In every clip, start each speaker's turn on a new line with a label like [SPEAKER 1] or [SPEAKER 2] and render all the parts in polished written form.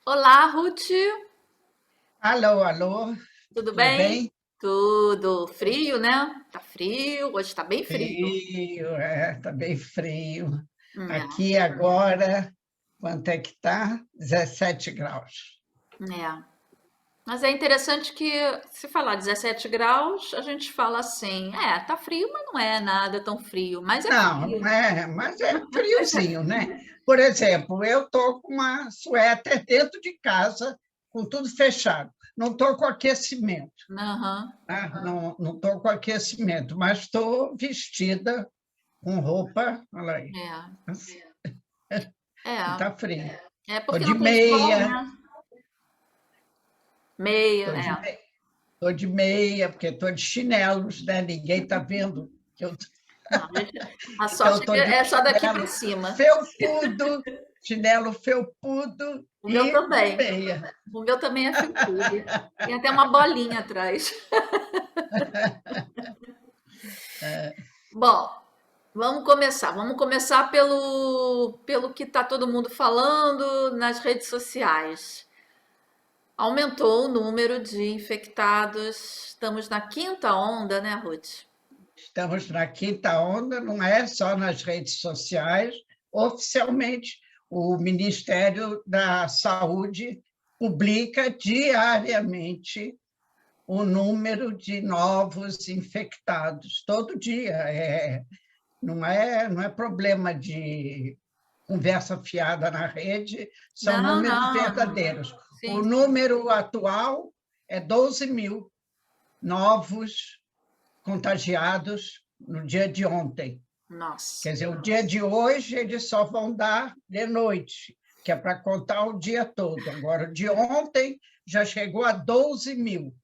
[SPEAKER 1] Olá, Ruth,
[SPEAKER 2] Alô, alô,
[SPEAKER 1] tudo
[SPEAKER 2] tudo
[SPEAKER 1] bem?
[SPEAKER 2] bem?
[SPEAKER 1] Tudo frio, né? Tá frio, hoje tá bem frio.
[SPEAKER 2] Frio, tá bem frio.
[SPEAKER 1] É,
[SPEAKER 2] Aqui agora, quanto é que tá? 17 graus.
[SPEAKER 1] é. Mas é interessante que, se falar 17 graus, a gente fala assim, tá frio, mas não é nada tão frio, mas é
[SPEAKER 2] Não, não
[SPEAKER 1] frio.
[SPEAKER 2] é, mas é
[SPEAKER 1] Mas é
[SPEAKER 2] friozinho, né? Por exemplo, eu estou com uma suéter dentro de casa, com tudo fechado. Não estou com aquecimento,
[SPEAKER 1] Aham,
[SPEAKER 2] né? Não estou com aquecimento, mas estou vestida com roupa, olha aí,
[SPEAKER 1] é.
[SPEAKER 2] está frio. Estou
[SPEAKER 1] Porque
[SPEAKER 2] de
[SPEAKER 1] não tem sol,
[SPEAKER 2] meia,
[SPEAKER 1] né? Meia,
[SPEAKER 2] estou de
[SPEAKER 1] é.
[SPEAKER 2] Estou de meia, porque estou de chinelos, né? Ninguém está vendo que eu
[SPEAKER 1] Não, a
[SPEAKER 2] então
[SPEAKER 1] sorte é
[SPEAKER 2] estou
[SPEAKER 1] que
[SPEAKER 2] de
[SPEAKER 1] é só daqui para
[SPEAKER 2] chinelo
[SPEAKER 1] cima.
[SPEAKER 2] felpudo, chinelo felpudo
[SPEAKER 1] O meu
[SPEAKER 2] e de
[SPEAKER 1] também.
[SPEAKER 2] meia.
[SPEAKER 1] O meu também é felpudo. Tem até uma bolinha atrás. Bom, vamos começar. Vamos começar pelo que está todo mundo falando nas redes sociais. Aumentou o número de infectados. Estamos na quinta onda, né, Ruth?
[SPEAKER 2] Estamos na quinta onda, não é só nas redes sociais. Oficialmente, o Ministério da Saúde publica diariamente o número de novos infectados, todo dia. Não é problema de conversa fiada na rede, são
[SPEAKER 1] Não,
[SPEAKER 2] números
[SPEAKER 1] não.
[SPEAKER 2] verdadeiros. O
[SPEAKER 1] Sim.
[SPEAKER 2] número atual é 12 mil novos contagiados no dia de ontem.
[SPEAKER 1] Nossa.
[SPEAKER 2] Quer dizer, o dia de hoje eles só vão dar de noite, que é para contar o dia todo. Agora, o de ontem já chegou a 12 mil.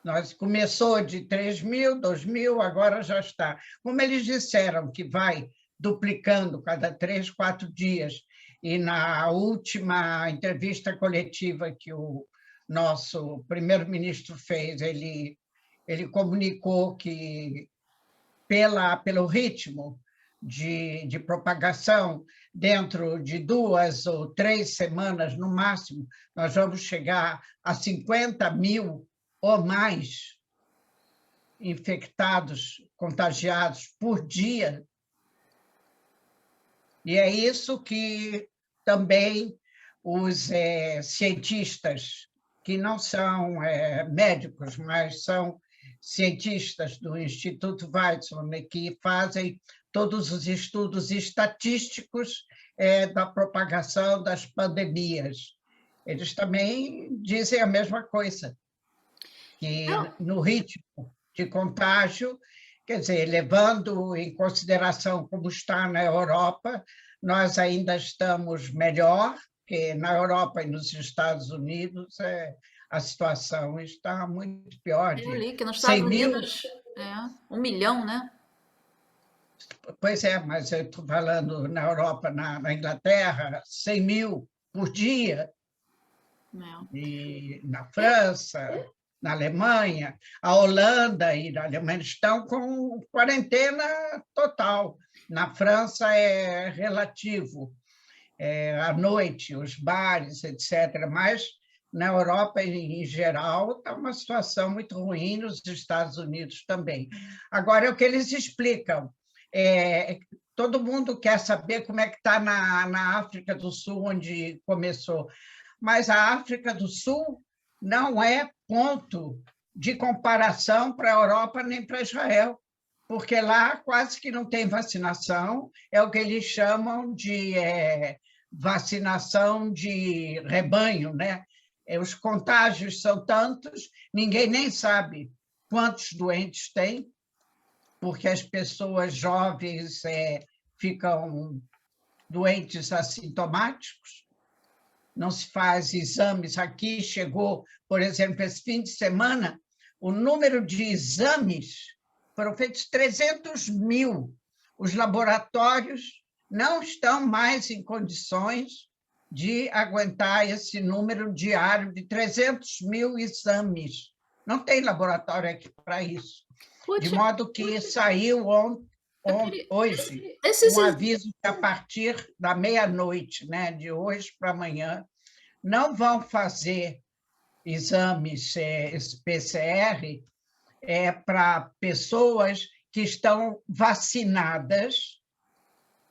[SPEAKER 2] Nós começou de 3 mil, 2 mil, agora já está. Como eles disseram que vai duplicando cada 3, 4 dias, e na última entrevista coletiva que o nosso primeiro-ministro fez, ele comunicou que, pelo ritmo de propagação, dentro de 2 ou 3 semanas, no máximo, nós vamos chegar a 50 mil ou mais infectados, contagiados por dia. E é isso que também os cientistas, que não são médicos, mas são cientistas do Instituto Weizmann, que fazem todos os estudos estatísticos da propagação das pandemias. Eles também dizem a mesma coisa, que no ritmo de contágio, quer dizer, levando em consideração como está na Europa, nós ainda estamos melhor, que na Europa e nos Estados Unidos a situação está muito pior,
[SPEAKER 1] Eu
[SPEAKER 2] de
[SPEAKER 1] li que nos Estados
[SPEAKER 2] 100 mil,
[SPEAKER 1] Unidos 1 milhão, né?
[SPEAKER 2] pois é, mas eu estou falando na Europa, na Inglaterra, 100 mil por dia,
[SPEAKER 1] É.
[SPEAKER 2] e na França, na Alemanha, a Holanda e a Alemanha estão com quarentena total. Na França é relativo, à noite, os bares, etc. Mas na Europa, em geral, está uma situação muito ruim, nos Estados Unidos também. Agora, é o que eles explicam. Todo mundo quer saber como é que está na África do Sul, onde começou, mas a África do Sul não é ponto de comparação para a Europa nem para Israel, porque lá quase que não tem vacinação, é o que eles chamam de vacinação de rebanho, né? Os contágios são tantos, ninguém nem sabe quantos doentes tem, porque as pessoas jovens ficam doentes assintomáticos, não se faz exames. Aqui chegou, por exemplo, esse fim de semana, o número de exames foram feitos 300 mil. Os laboratórios não estão mais em condições de aguentar esse número diário de 300 mil exames. Não tem laboratório aqui para isso. De
[SPEAKER 1] Ruth,
[SPEAKER 2] modo que saiu hoje
[SPEAKER 1] esses,
[SPEAKER 2] um aviso que, a partir da meia-noite, né, de hoje para amanhã, não vão fazer exames esse PCR para pessoas que estão vacinadas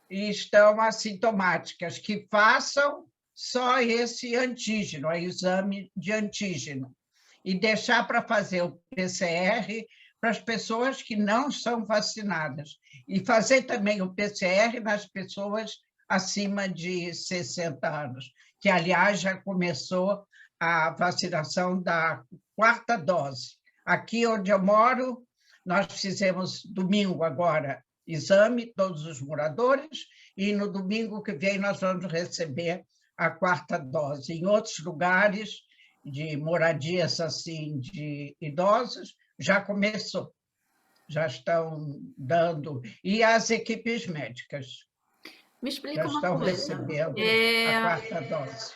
[SPEAKER 2] e estão assintomáticas, que façam só esse antígeno, o exame de antígeno, e deixar para fazer o PCR para as pessoas que não são vacinadas, e fazer também o PCR nas pessoas acima de 60 anos, que, aliás, já começou a vacinação da 4ª dose. Aqui onde eu moro, nós fizemos domingo agora exame, todos os moradores, e no domingo que vem nós vamos receber a 4ª dose. Em outros lugares de moradias assim de idosos, já começou, já estão dando, e as equipes médicas
[SPEAKER 1] Me
[SPEAKER 2] já
[SPEAKER 1] explica uma
[SPEAKER 2] estão
[SPEAKER 1] coisa.
[SPEAKER 2] recebendo a 4ª dose.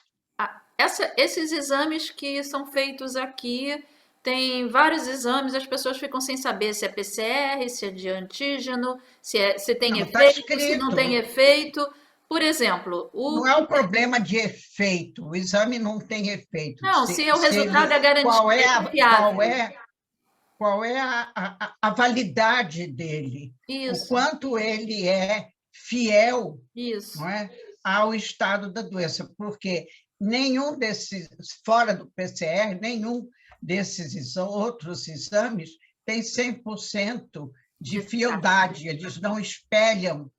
[SPEAKER 1] Esses exames que são feitos aqui, tem vários exames, as pessoas ficam sem saber se é PCR, se é de antígeno, se tem
[SPEAKER 2] Não, está
[SPEAKER 1] efeito, se não tem
[SPEAKER 2] escrito.
[SPEAKER 1] efeito. Por exemplo,
[SPEAKER 2] Não é um problema de efeito, o exame não tem efeito.
[SPEAKER 1] não, se o resultado é
[SPEAKER 2] Qual
[SPEAKER 1] garantido,
[SPEAKER 2] é
[SPEAKER 1] é confiável.
[SPEAKER 2] a validade dele, o
[SPEAKER 1] Isso,
[SPEAKER 2] quanto ele é fiel,
[SPEAKER 1] isso.
[SPEAKER 2] não é, ao estado da doença, porque nenhum desses, fora do PCR, nenhum desses outros exames tem 100% de
[SPEAKER 1] De
[SPEAKER 2] fieldade, eles não espelham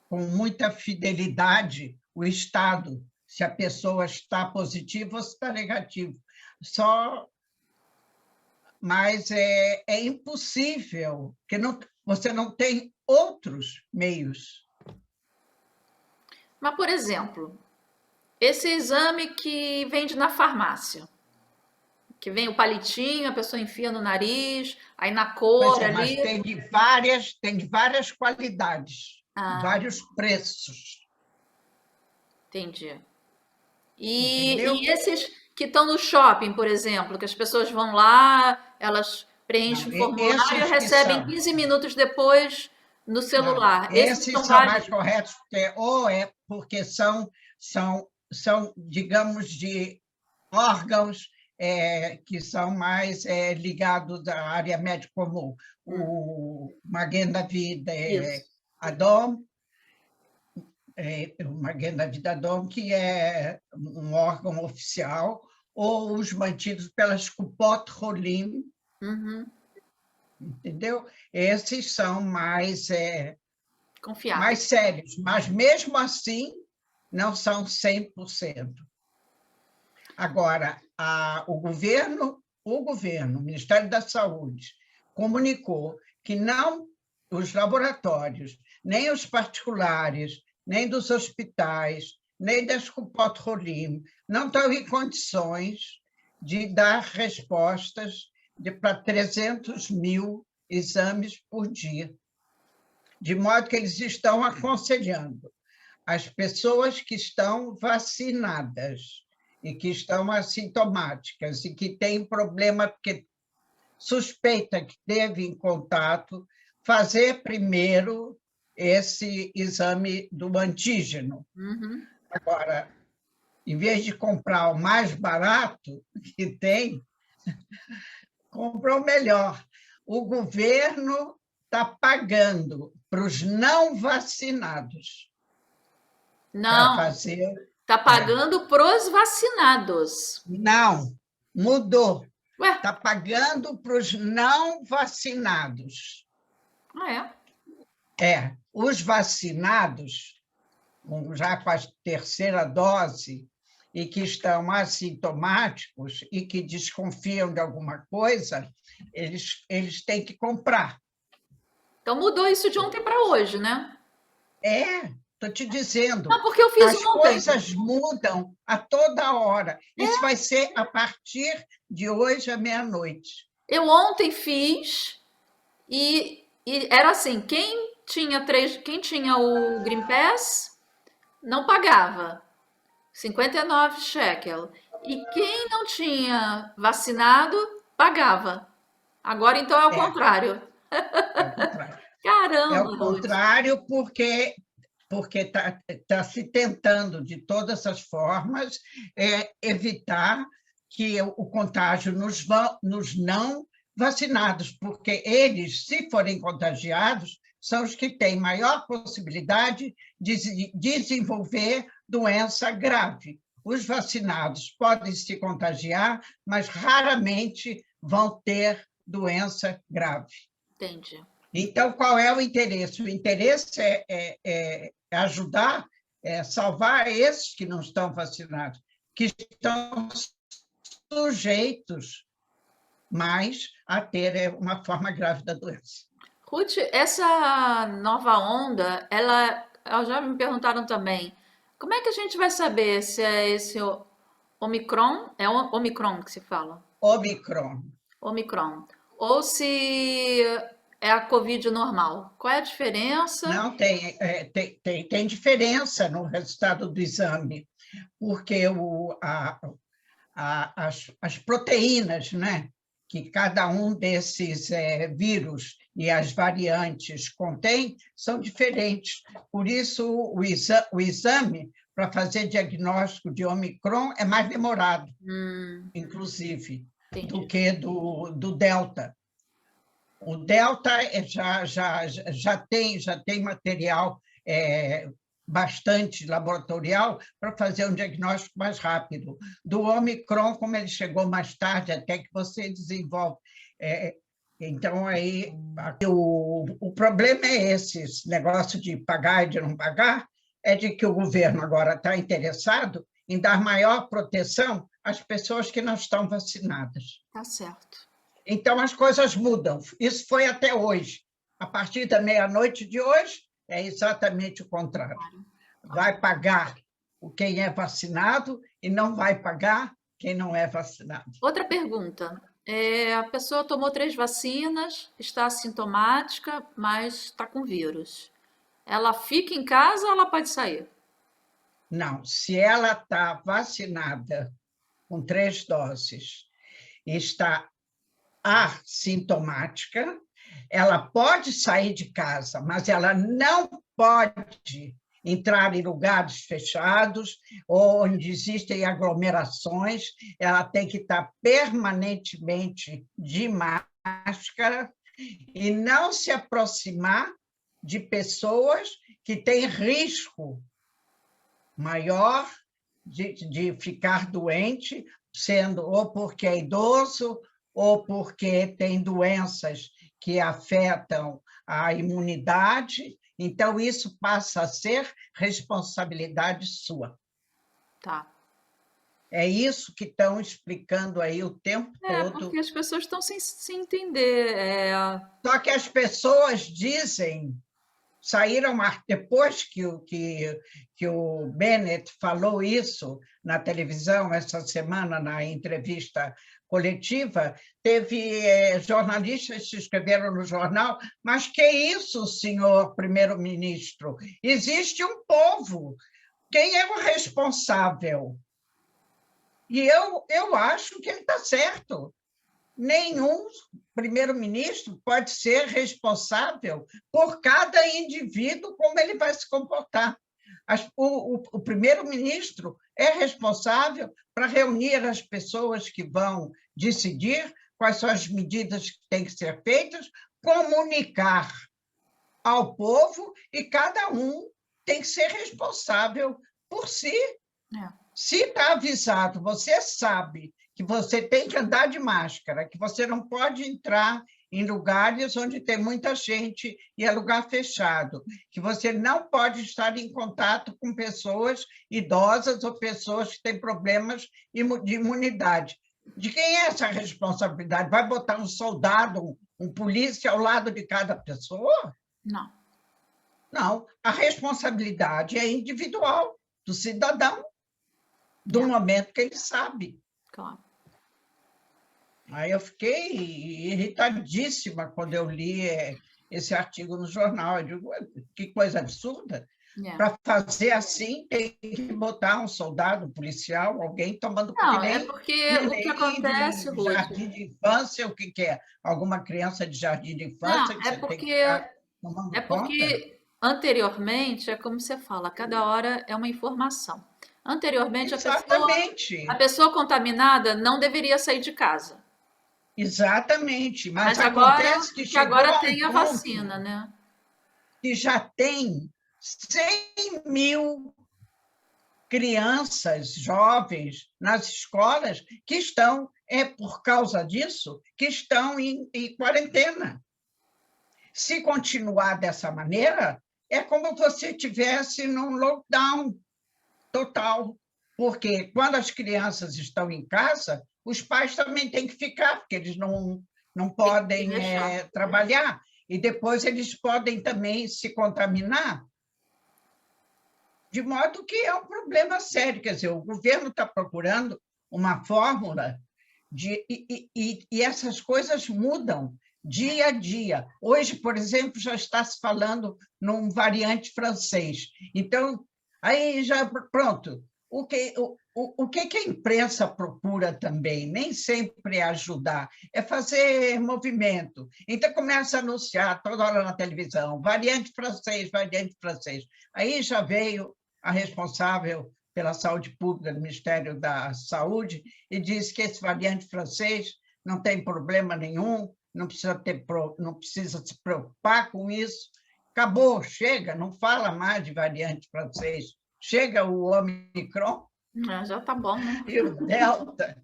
[SPEAKER 2] com muita fidelidade o estado, se a pessoa está positiva ou se está negativa. Só, mas é impossível, porque você não tem outros meios.
[SPEAKER 1] Mas, por exemplo, esse exame que vende na farmácia, que vem o palitinho, a pessoa enfia no nariz, aí na
[SPEAKER 2] Pois
[SPEAKER 1] cor
[SPEAKER 2] é, mas
[SPEAKER 1] ali.
[SPEAKER 2] tem de várias qualidades,
[SPEAKER 1] Ah,
[SPEAKER 2] vários preços,
[SPEAKER 1] entendi.
[SPEAKER 2] entendeu?
[SPEAKER 1] E esses que estão no shopping, por exemplo, que as pessoas vão lá, elas preenchem
[SPEAKER 2] Não,
[SPEAKER 1] o formulário e
[SPEAKER 2] esses que
[SPEAKER 1] recebem
[SPEAKER 2] são,
[SPEAKER 1] 15 minutos depois no
[SPEAKER 2] não,
[SPEAKER 1] celular. Esses
[SPEAKER 2] esses
[SPEAKER 1] são
[SPEAKER 2] são mais
[SPEAKER 1] válidos?
[SPEAKER 2] corretos, porque são, digamos, de órgãos que são mais ligados à área médica comum.
[SPEAKER 1] Hum,
[SPEAKER 2] O Maguen da Vida
[SPEAKER 1] isso.
[SPEAKER 2] Adom, o Maguen da Vida Adom, que é um órgão oficial, ou os mantidos pelas Kupot Holim,
[SPEAKER 1] Uhum,
[SPEAKER 2] entendeu? Esses são mais
[SPEAKER 1] confiável.
[SPEAKER 2] sérios, mas mesmo assim não são 100%. Agora, o Ministério da Saúde, comunicou que não os laboratórios, nem os particulares, nem dos hospitais, nem das Cupot-Rolim, não estão em condições de dar respostas para 300 mil exames por dia, de modo que eles estão aconselhando as pessoas que estão vacinadas e que estão assintomáticas e que têm problema, porque suspeita que teve em contato, fazer primeiro esse exame do antígeno.
[SPEAKER 1] Uhum.
[SPEAKER 2] Agora, em vez de comprar o mais barato que tem, compra o melhor. O governo está pagando para os não vacinados para
[SPEAKER 1] Não,
[SPEAKER 2] fazer.
[SPEAKER 1] tá pagando pros vacinados.
[SPEAKER 2] Não, mudou.
[SPEAKER 1] Ué,
[SPEAKER 2] Está pagando para os não vacinados.
[SPEAKER 1] ah, é?
[SPEAKER 2] Os vacinados, já com a 3ª dose, e que estão assintomáticos e que desconfiam de alguma coisa, eles têm que comprar.
[SPEAKER 1] Então mudou isso de ontem para hoje, né?
[SPEAKER 2] Estou te dizendo,
[SPEAKER 1] Não, porque eu fiz
[SPEAKER 2] as
[SPEAKER 1] ontem.
[SPEAKER 2] coisas mudam a toda hora. Isso vai ser a partir de hoje à meia-noite.
[SPEAKER 1] Eu ontem fiz e era assim, quem tinha o Green Pass não pagava 59 shekel. E quem não tinha vacinado pagava. Agora então é o
[SPEAKER 2] É,
[SPEAKER 1] contrário.
[SPEAKER 2] é o contrário. É
[SPEAKER 1] Caramba,
[SPEAKER 2] o
[SPEAKER 1] Ruth.
[SPEAKER 2] contrário, porque porque está se tentando, de todas as formas, evitar que o contágio nos não vacinados, porque eles, se forem contagiados, são os que têm maior possibilidade de desenvolver doença grave. Os vacinados podem se contagiar, mas raramente vão ter doença grave.
[SPEAKER 1] Entendi.
[SPEAKER 2] Então, qual é o interesse? O interesse é ajudar, salvar esses que não estão vacinados, que estão sujeitos mais a ter uma forma grave da doença.
[SPEAKER 1] Ruth, essa nova onda, elas já me perguntaram também, como é que a gente vai saber se é esse Omicron, é Omicron que se fala?
[SPEAKER 2] Omicron.
[SPEAKER 1] Omicron. Ou se é a Covid normal. Qual é a diferença?
[SPEAKER 2] Não, tem diferença no resultado do exame, porque as proteínas, né, que cada um desses vírus e as variantes contém são diferentes. Por isso, o exame para fazer diagnóstico de Omicron é mais demorado, inclusive,
[SPEAKER 1] Entendi.
[SPEAKER 2] do que do Delta. O Delta já tem material bastante laboratorial para fazer um diagnóstico mais rápido. Do Omicron, como ele chegou mais tarde, até que você desenvolve. Então, aí, o problema é esse negócio de pagar e de não pagar, é de que o governo agora está interessado em dar maior proteção às pessoas que não estão vacinadas.
[SPEAKER 1] Tá certo.
[SPEAKER 2] Então, as coisas mudam. Isso foi até hoje. A partir da meia-noite de hoje, é exatamente o contrário. Vai pagar quem é vacinado e não vai pagar quem não é vacinado.
[SPEAKER 1] Outra pergunta. A pessoa tomou 3 vacinas, está assintomática, mas está com vírus. Ela fica em casa ou ela pode sair?
[SPEAKER 2] Não, se ela está vacinada com 3 doses e está assintomática, ela pode sair de casa, mas ela não pode entrar em lugares fechados, onde existem aglomerações, ela tem que estar permanentemente de máscara e não se aproximar de pessoas que têm risco maior de ficar doente, sendo ou porque é idoso, ou porque tem doenças que afetam a imunidade. Então, isso passa a ser responsabilidade sua.
[SPEAKER 1] Tá.
[SPEAKER 2] É isso que estão explicando aí o tempo todo.
[SPEAKER 1] Porque as pessoas estão sem entender.
[SPEAKER 2] Só que as pessoas dizem, saíram depois que o Bennett falou isso na televisão essa semana, na entrevista coletiva, teve jornalistas que escreveram no jornal, mas que isso, senhor primeiro-ministro? Existe um povo. Quem é o responsável? E eu acho que ele está certo. Nenhum primeiro-ministro pode ser responsável por cada indivíduo, como ele vai se comportar. O primeiro-ministro é responsável para reunir as pessoas que vão decidir quais são as medidas que têm que ser feitas, comunicar ao povo, e cada um tem que ser responsável por si. Se está avisado, você sabe que você tem que andar de máscara, que você não pode entrar em lugares onde tem muita gente e é lugar fechado, que você não pode estar em contato com pessoas idosas ou pessoas que têm problemas de imunidade. De quem é essa responsabilidade? Vai botar um soldado, um polícia ao lado de cada pessoa?
[SPEAKER 1] Não.
[SPEAKER 2] Não, a responsabilidade é individual do cidadão, do momento que ele sabe.
[SPEAKER 1] Claro.
[SPEAKER 2] Aí eu fiquei irritadíssima quando eu li esse artigo no jornal. Eu digo, que coisa absurda. Para fazer assim, tem que botar um soldado, um policial, alguém tomando
[SPEAKER 1] Não, porque o que acontece, Ruth...
[SPEAKER 2] jardim de infância, o que é? Alguma criança de jardim de infância
[SPEAKER 1] Não,
[SPEAKER 2] que você tem que ficar tomando conta?
[SPEAKER 1] anteriormente, é como você fala, cada hora é uma informação. Anteriormente, a
[SPEAKER 2] Exatamente,
[SPEAKER 1] pessoa contaminada não deveria sair de casa.
[SPEAKER 2] exatamente. Mas
[SPEAKER 1] Mas agora,
[SPEAKER 2] acontece que
[SPEAKER 1] que
[SPEAKER 2] chegou
[SPEAKER 1] agora
[SPEAKER 2] a um
[SPEAKER 1] tem a
[SPEAKER 2] ponto
[SPEAKER 1] vacina, né?
[SPEAKER 2] que já tem 100.000 crianças, jovens nas escolas que estão, por causa disso, que estão em quarentena. Se continuar dessa maneira, é como você tivesse num lockdown total, porque quando as crianças estão em casa, os pais também têm que ficar, porque eles não
[SPEAKER 1] Tem que
[SPEAKER 2] podem
[SPEAKER 1] deixar.
[SPEAKER 2] trabalhar, e depois eles podem também se contaminar, de modo que é um problema sério. Quer dizer, o governo está procurando uma fórmula e essas coisas mudam dia a dia. Hoje, por exemplo, já está se falando num variante francês. Então, aí já pronto. O que a imprensa procura também, nem sempre é ajudar, é fazer movimento. Então, começa a anunciar toda hora na televisão, variante francês, variante francês. Aí já veio a responsável pela saúde pública do Ministério da Saúde e disse que esse variante francês não tem problema nenhum, não precisa se preocupar com isso. Acabou, chega, não fala mais de variante francês. Chega o Omicron
[SPEAKER 1] Já tá bom, né?
[SPEAKER 2] e o Delta.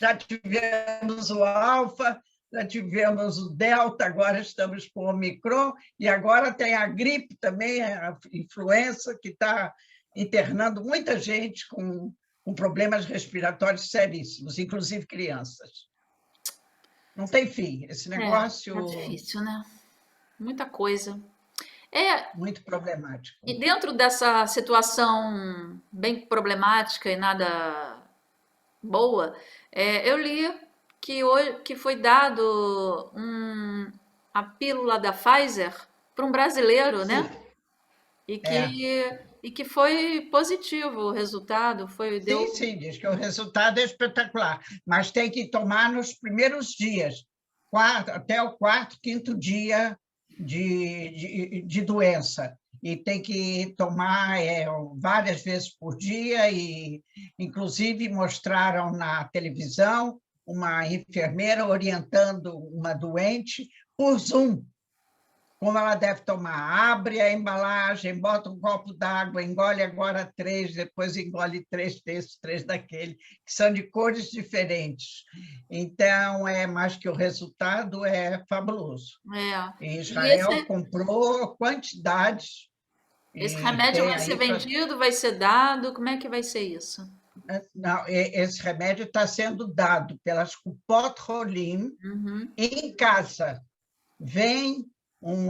[SPEAKER 2] Já tivemos o Alfa, já tivemos o Delta, agora estamos com o Omicron, e agora tem a gripe também, a influenza, que está internando muita gente com problemas respiratórios seríssimos, inclusive crianças. Não tem fim, esse
[SPEAKER 1] É
[SPEAKER 2] negócio
[SPEAKER 1] difícil, né? Muita coisa. É,
[SPEAKER 2] muito problemático.
[SPEAKER 1] e dentro dessa situação bem problemática e nada boa, eu li que hoje que foi dado a pílula da Pfizer para um brasileiro,
[SPEAKER 2] Sim,
[SPEAKER 1] né? E
[SPEAKER 2] é.
[SPEAKER 1] que foi positivo o resultado,
[SPEAKER 2] Sim, sim, diz que o resultado é espetacular, mas tem que tomar nos primeiros dias, até o quarto, quinto dia de doença. E tem que tomar várias vezes por dia, e inclusive mostraram na televisão uma enfermeira orientando uma doente por Zoom, como ela deve tomar. Abre a embalagem, bota um copo d'água, engole agora 3, depois engole 3 desses, 3 daquele, que são de cores diferentes. Então, mais que o resultado é fabuloso.
[SPEAKER 1] É.
[SPEAKER 2] E
[SPEAKER 1] E
[SPEAKER 2] Israel comprou quantidades
[SPEAKER 1] esse
[SPEAKER 2] e
[SPEAKER 1] remédio
[SPEAKER 2] tem
[SPEAKER 1] vai ser
[SPEAKER 2] aí para...
[SPEAKER 1] vendido, vai ser dado? Como é que vai ser isso?
[SPEAKER 2] Não, esse remédio está sendo dado pelas Kupot Holim
[SPEAKER 1] Uhum.
[SPEAKER 2] em casa. Vem um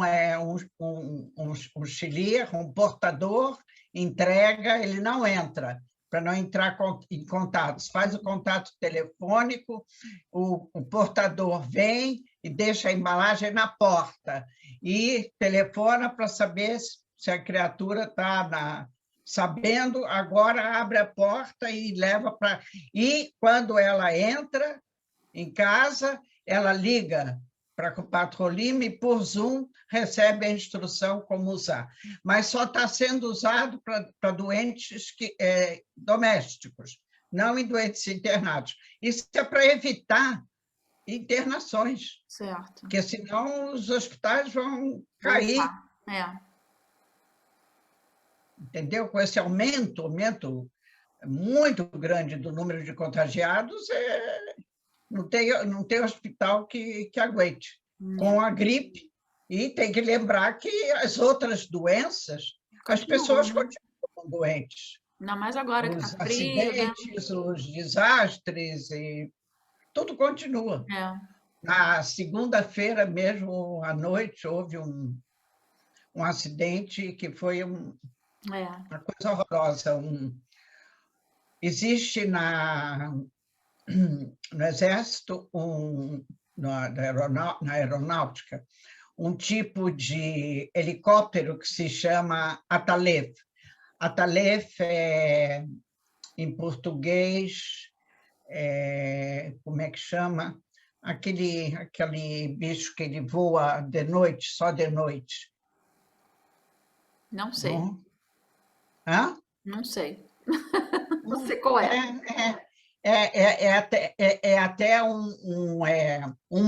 [SPEAKER 2] chilier, um portador, entrega, ele não entra, para não entrar em contato. Faz o contato telefônico, o portador vem e deixa a embalagem na porta e telefona para saber se a criatura está sabendo, agora abre a porta e leva para... E quando ela entra em casa, ela liga para o Patrolime e, por Zoom, recebe a instrução como usar. Mas só está sendo usado para doentes domésticos, não em doentes internados. Isso é para evitar internações,
[SPEAKER 1] Certo.
[SPEAKER 2] porque senão os hospitais vão cair,
[SPEAKER 1] Voltar. É.
[SPEAKER 2] entendeu? Com esse aumento muito grande do número de contagiados, não tem hospital que aguente.
[SPEAKER 1] É.
[SPEAKER 2] Com a gripe, e tem que lembrar que as outras doenças, as
[SPEAKER 1] Continua,
[SPEAKER 2] pessoas
[SPEAKER 1] né?
[SPEAKER 2] continuam doentes.
[SPEAKER 1] Ainda mais agora que tá
[SPEAKER 2] Os
[SPEAKER 1] frio, né?
[SPEAKER 2] acidentes, os desastres, e tudo continua.
[SPEAKER 1] É.
[SPEAKER 2] Na segunda-feira mesmo, à noite, houve um acidente que foi
[SPEAKER 1] É.
[SPEAKER 2] uma coisa horrorosa. Existe no Exército, na aeronáutica, um tipo de helicóptero que se chama Atalef. Atalef em português, como é que chama? Aquele bicho que ele voa de noite, só de noite.
[SPEAKER 1] Não sei,
[SPEAKER 2] Bom, hã?
[SPEAKER 1] não sei. Não sei qual é.
[SPEAKER 2] É até um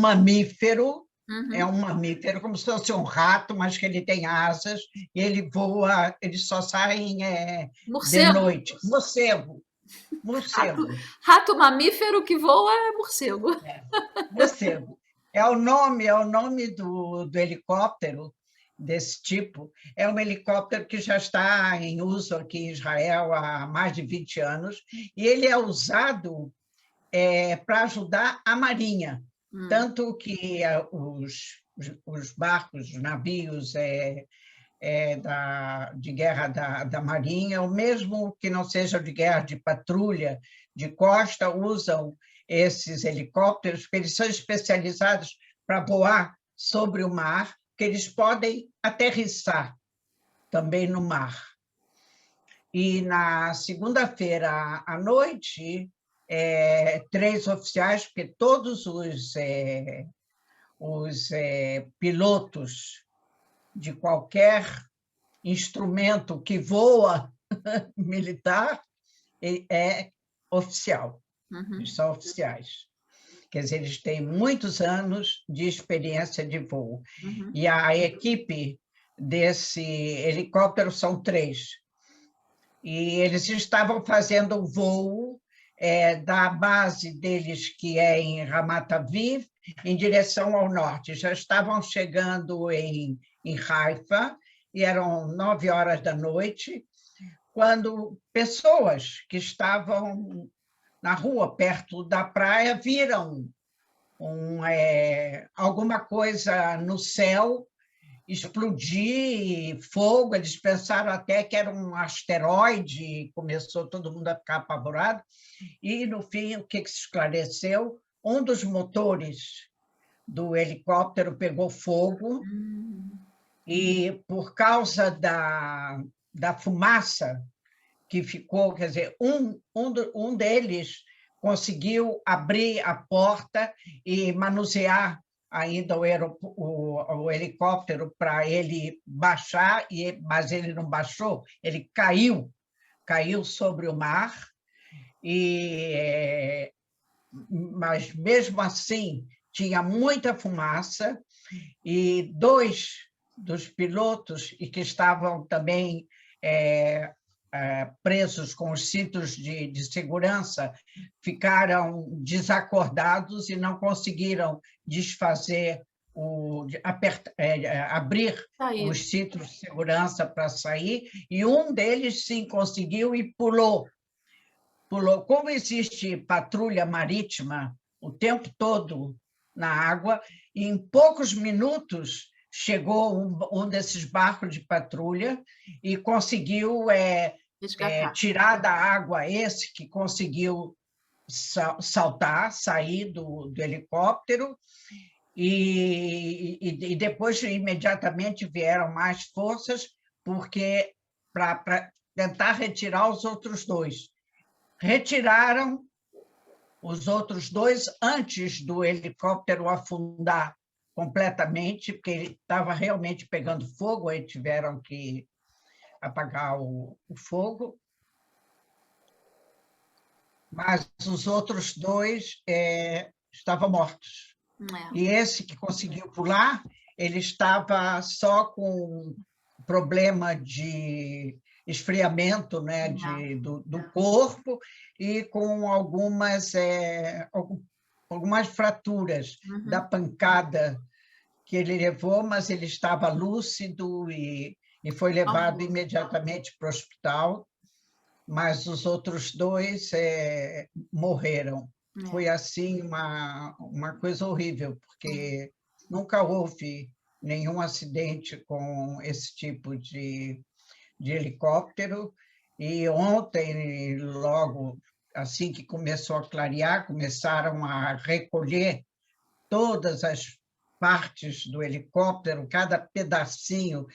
[SPEAKER 2] mamífero, é
[SPEAKER 1] Uhum.
[SPEAKER 2] um mamífero, como se fosse um rato, mas que ele tem asas, e ele voa, ele só sai de
[SPEAKER 1] Morcego.
[SPEAKER 2] noite. Morcego,
[SPEAKER 1] Rato,
[SPEAKER 2] morcego,
[SPEAKER 1] rato mamífero que voa é morcego.
[SPEAKER 2] é, morcego. É o nome do helicóptero desse tipo. É um helicóptero que já está em uso aqui em Israel há mais de 20 anos, e ele é usado para ajudar a Marinha.
[SPEAKER 1] Hum,
[SPEAKER 2] Tanto que os barcos, os navios de guerra da Marinha, ou mesmo que não seja de guerra, de patrulha, de costa, usam esses helicópteros, porque eles são especializados para voar sobre o mar, que eles podem aterrissar também no mar. E na segunda-feira à noite, três oficiais, porque todos os pilotos de qualquer instrumento que voa militar é oficial, eles
[SPEAKER 1] uhum,
[SPEAKER 2] são oficiais. Quer dizer, eles têm muitos anos de experiência de voo.
[SPEAKER 1] uhum.
[SPEAKER 2] E a equipe desse helicóptero são três. E eles estavam fazendo o voo da base deles, que é em Ramat Aviv, em direção ao norte. Já estavam chegando em Haifa, e eram 9 horas da noite, quando pessoas que estavam na rua, perto da praia, viram alguma coisa no céu explodir, fogo, eles pensaram até que era um asteroide, começou todo mundo a ficar apavorado, e, no fim, o que se esclareceu? Um dos motores do helicóptero pegou fogo,
[SPEAKER 1] Hum.
[SPEAKER 2] e, por causa da fumaça que ficou, quer dizer, um deles conseguiu abrir a porta e manusear ainda o helicóptero para ele baixar, mas ele não baixou, ele caiu sobre o mar, e, mas mesmo assim tinha muita fumaça, e dois dos pilotos, e que estavam também presos com os cintos de segurança, ficaram desacordados e não conseguiram desfazer, abrir
[SPEAKER 1] Aí.
[SPEAKER 2] os cintos de segurança para sair, e um deles sim conseguiu e pulou. Como existe patrulha marítima o tempo todo na água, em poucos minutos chegou um desses barcos de patrulha e conseguiu
[SPEAKER 1] Resgatar.
[SPEAKER 2] tirar da água esse que conseguiu saltar, sair do helicóptero, e depois imediatamente vieram mais forças, porque para tentar retirar os outros dois. Retiraram os outros dois antes do helicóptero afundar completamente, porque ele estava realmente pegando fogo, aí tiveram que apagar o fogo, mas os outros dois estavam mortos.
[SPEAKER 1] É.
[SPEAKER 2] E esse que conseguiu pular, ele estava só com problema de esfriamento, né,
[SPEAKER 1] É.
[SPEAKER 2] do corpo, e com algumas fraturas da
[SPEAKER 1] Uhum.
[SPEAKER 2] pancada que ele levou, mas ele estava lúcido e foi levado
[SPEAKER 1] Salvou.
[SPEAKER 2] imediatamente para o hospital, mas os outros dois morreram. Foi
[SPEAKER 1] É.
[SPEAKER 2] assim uma coisa horrível, porque nunca houve nenhum acidente com esse tipo de helicóptero. E ontem, logo assim que começou a clarear, começaram a recolher todas as partes do helicóptero, cada pedacinho,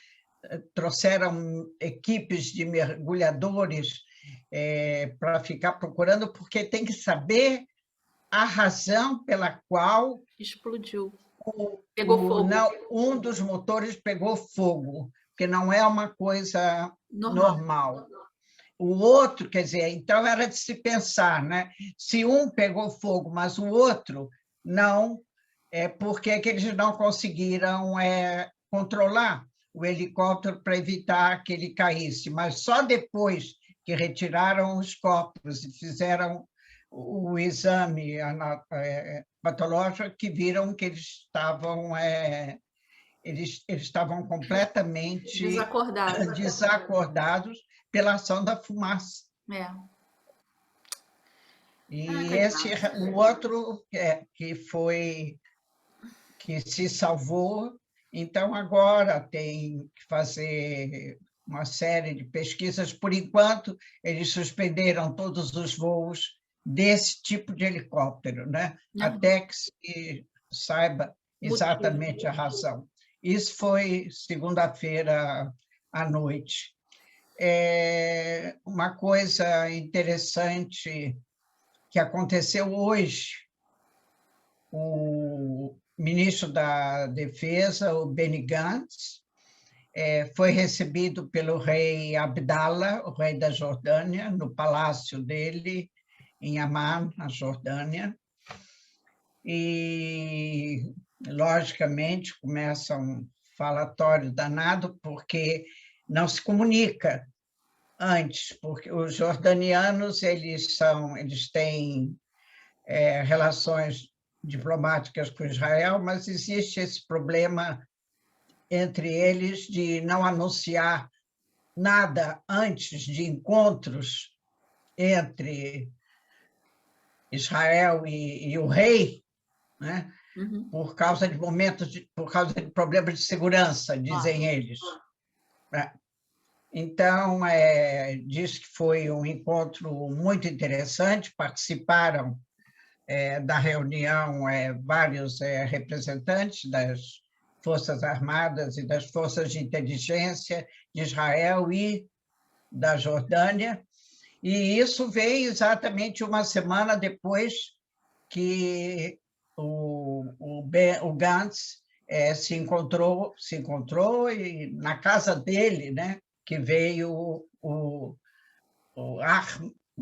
[SPEAKER 2] trouxeram equipes de mergulhadores para ficar procurando, porque tem que saber a razão pela qual
[SPEAKER 1] Explodiu. Pegou fogo.
[SPEAKER 2] um dos motores pegou fogo. porque não é uma coisa
[SPEAKER 1] Normal.
[SPEAKER 2] normal. O outro, quer dizer, então era de se pensar, né? Se um pegou fogo, mas o outro não, por que que eles não conseguiram controlar o helicóptero para evitar que ele caísse? Mas só depois que retiraram os corpos e fizeram o exame patológico que viram que eles estavam completamente
[SPEAKER 1] Desacordado.
[SPEAKER 2] desacordados pela ação da fumaça.
[SPEAKER 1] É.
[SPEAKER 2] E
[SPEAKER 1] Coitado.
[SPEAKER 2] o outro que se salvou, então agora tem que fazer uma série de pesquisas. Por enquanto, eles suspenderam todos os voos desse tipo de helicóptero, né? Até que se saiba exatamente a razão. Isso foi segunda-feira à noite. Uma coisa interessante que aconteceu hoje, o ministro da Defesa, o Benny Gantz, foi recebido pelo rei Abdallah, o rei da Jordânia, no palácio dele, em Amman, na Jordânia. E, logicamente, começa um falatório danado, porque não se comunica antes, porque os jordanianos eles têm relações diplomáticas com Israel, mas existe esse problema entre eles de não anunciar nada antes de encontros entre Israel e o rei, né? Por causa de por causa de problemas de segurança, dizem eles. Então, diz que foi um encontro muito interessante, participaram da reunião vários representantes das Forças Armadas e das Forças de Inteligência de Israel e da Jordânia, e isso veio exatamente uma semana depois que o Gantz se encontrou e na casa dele, né, que veio o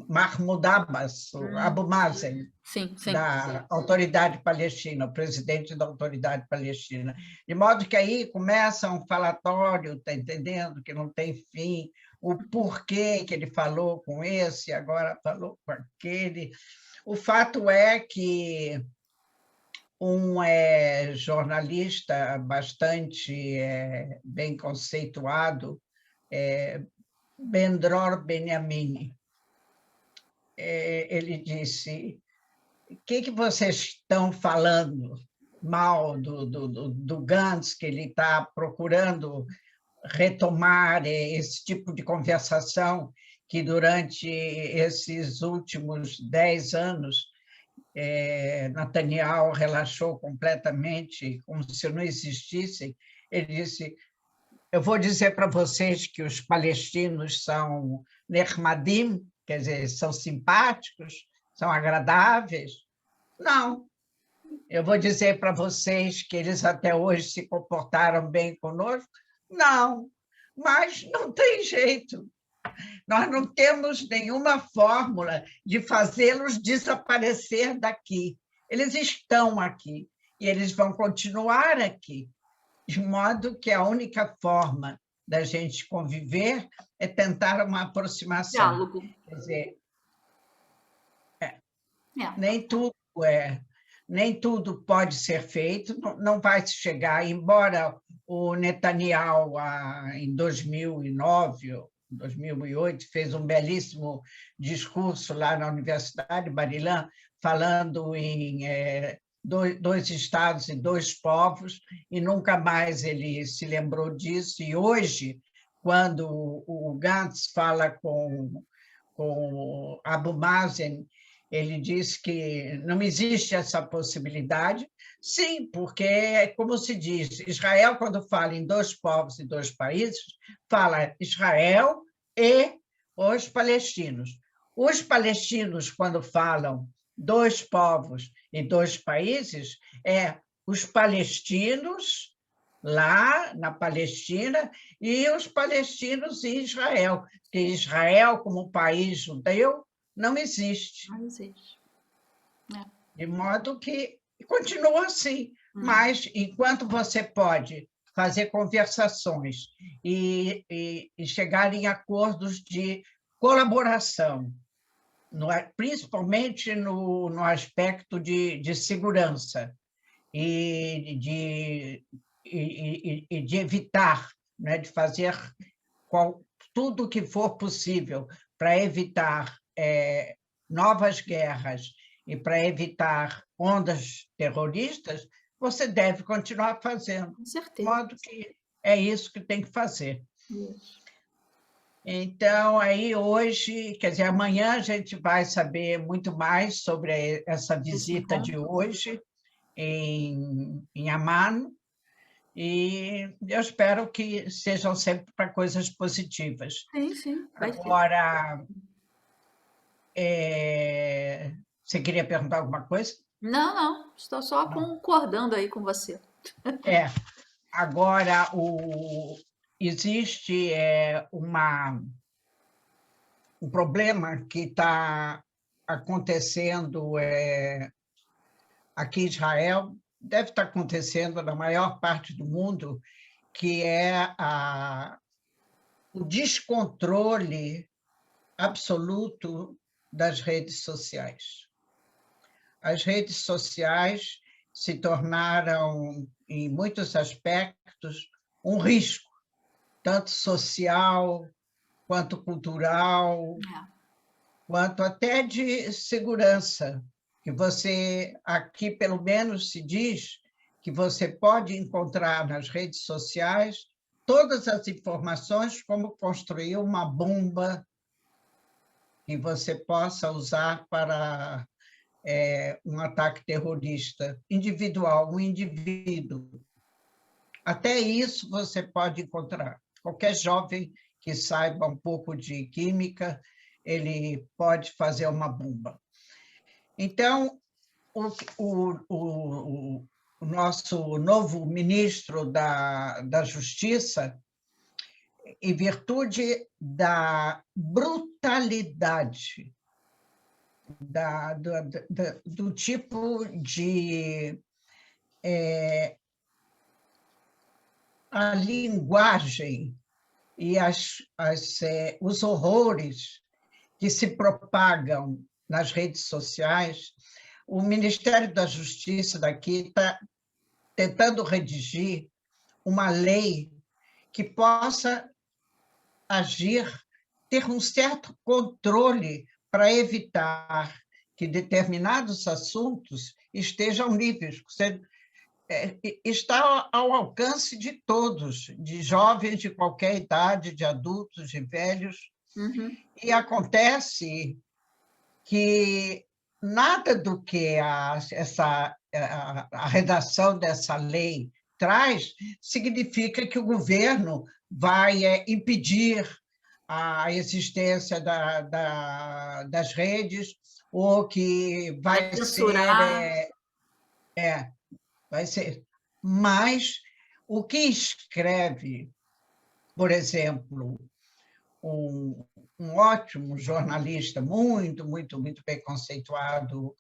[SPEAKER 2] Mahmoud Abbas, o Abu Mazen,
[SPEAKER 1] Sim, sim.
[SPEAKER 2] da Autoridade Palestina, o presidente da Autoridade Palestina. De modo que aí começa um falatório, está entendendo, que não tem fim, o porquê que ele falou com esse, agora falou com aquele. O fato é que um jornalista bastante bem conceituado, Ben-Dror Benyamini, ele disse: o que vocês estão falando mal do Gantz, que ele está procurando retomar esse tipo de conversação que durante esses últimos 10 anos Netanyahu relaxou completamente, como se não existissem. Ele disse: eu vou dizer para vocês que os palestinos são nehmadim, quer dizer, são simpáticos, são agradáveis. Não. Eu vou dizer para vocês que eles até hoje se comportaram bem conosco? Não. Mas não tem jeito. Nós não temos nenhuma fórmula de fazê-los desaparecer daqui. Eles estão aqui e eles vão continuar aqui, de modo que a única forma da gente conviver é tentar uma aproximação.
[SPEAKER 1] Diálogo.
[SPEAKER 2] Quer dizer, nem tudo pode ser feito, não vai se chegar, embora o Netanyahu, em 2009, 2008, fez um belíssimo discurso lá na Universidade de Bar-Ilan, falando em dois estados e dois povos, e nunca mais ele se lembrou disso. E hoje, quando o Gantz fala com Abu Mazen, ele diz que não existe essa possibilidade. Sim, porque, como se diz, Israel, quando fala em dois povos e dois países, fala Israel e os palestinos. Os palestinos, quando falam dois povos e dois países, os palestinos lá na Palestina, e os palestinos em Israel, porque Israel, como país judeu, não existe.
[SPEAKER 1] Não existe. É.
[SPEAKER 2] De modo que continua assim.
[SPEAKER 1] Uhum.
[SPEAKER 2] Mas, enquanto você pode fazer conversações e chegar em acordos de colaboração, principalmente no aspecto de segurança, e de evitar, né, de fazer tudo o que for possível para evitar novas guerras e para evitar ondas terroristas, você deve continuar fazendo,
[SPEAKER 1] Com
[SPEAKER 2] de
[SPEAKER 1] certeza.
[SPEAKER 2] modo que é isso que tem que fazer.
[SPEAKER 1] Isso.
[SPEAKER 2] Então, aí hoje, quer dizer, amanhã a gente vai saber muito mais sobre essa
[SPEAKER 1] Esse
[SPEAKER 2] visita de
[SPEAKER 1] encontro.
[SPEAKER 2] hoje em Amman, e eu espero que sejam sempre para coisas positivas.
[SPEAKER 1] Sim, sim, vai ser.
[SPEAKER 2] Agora, você queria perguntar alguma coisa?
[SPEAKER 1] Não, não, estou só
[SPEAKER 2] Não.
[SPEAKER 1] concordando aí com você.
[SPEAKER 2] É, agora, existe um problema que está acontecendo aqui em Israel, deve estar acontecendo na maior parte do mundo, que é o descontrole absoluto das redes sociais. As redes sociais se tornaram, em muitos aspectos, um risco, tanto social, quanto cultural,
[SPEAKER 1] É.
[SPEAKER 2] quanto até de segurança, que você, aqui pelo menos se diz que você pode encontrar nas redes sociais todas as informações como construir uma bomba que você possa usar para um ataque terrorista individual, um indivíduo. Até isso você pode encontrar. Qualquer jovem que saiba um pouco de química, ele pode fazer uma bomba. Então, o nosso novo ministro da Justiça, em virtude da brutalidade, do tipo de a linguagem e os horrores que se propagam nas redes sociais, o Ministério da Justiça daqui está tentando redigir uma lei que possa agir, ter um certo controle para evitar que determinados assuntos estejam livres. Está ao alcance de todos, de jovens de qualquer idade, de adultos, de velhos,
[SPEAKER 1] Uhum.
[SPEAKER 2] e acontece que nada do que a redação dessa lei traz significa que o governo vai impedir a existência das redes, ou que
[SPEAKER 1] Vai censurar.
[SPEAKER 2] vai ser. Mas o que escreve, por exemplo, um ótimo jornalista, muito, muito, muito bem conceituado,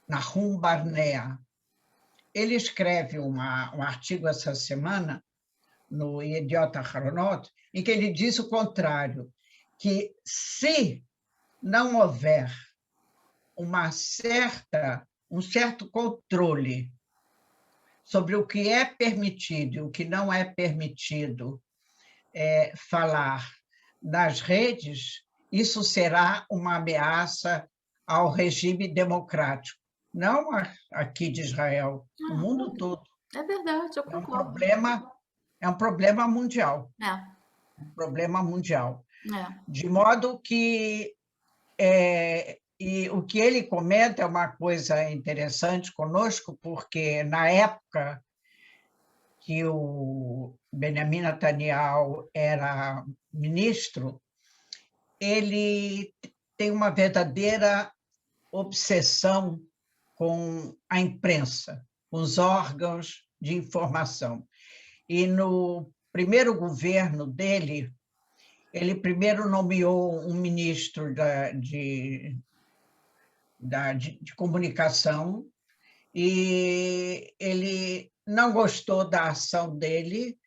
[SPEAKER 2] Nahum Barnea. Ele escreve um artigo essa semana no Yediot Ahronot, em que ele diz o contrário, que se não houver um certo controle sobre o que é permitido e o que não é permitido falar nas redes, isso será uma ameaça ao regime democrático, não aqui de Israel, no mundo todo.
[SPEAKER 1] É verdade, eu
[SPEAKER 2] É um
[SPEAKER 1] concordo.
[SPEAKER 2] problema, é um problema mundial,
[SPEAKER 1] É,
[SPEAKER 2] um problema mundial.
[SPEAKER 1] é.
[SPEAKER 2] De modo que e o que ele comenta é uma coisa interessante conosco, porque na época que o Benjamin Netanyahu era ministro, ele tem uma verdadeira obsessão com a imprensa. os órgãos de informação. E no primeiro governo dele, ele primeiro nomeou um ministro de comunicação, e ele não gostou da ação dele,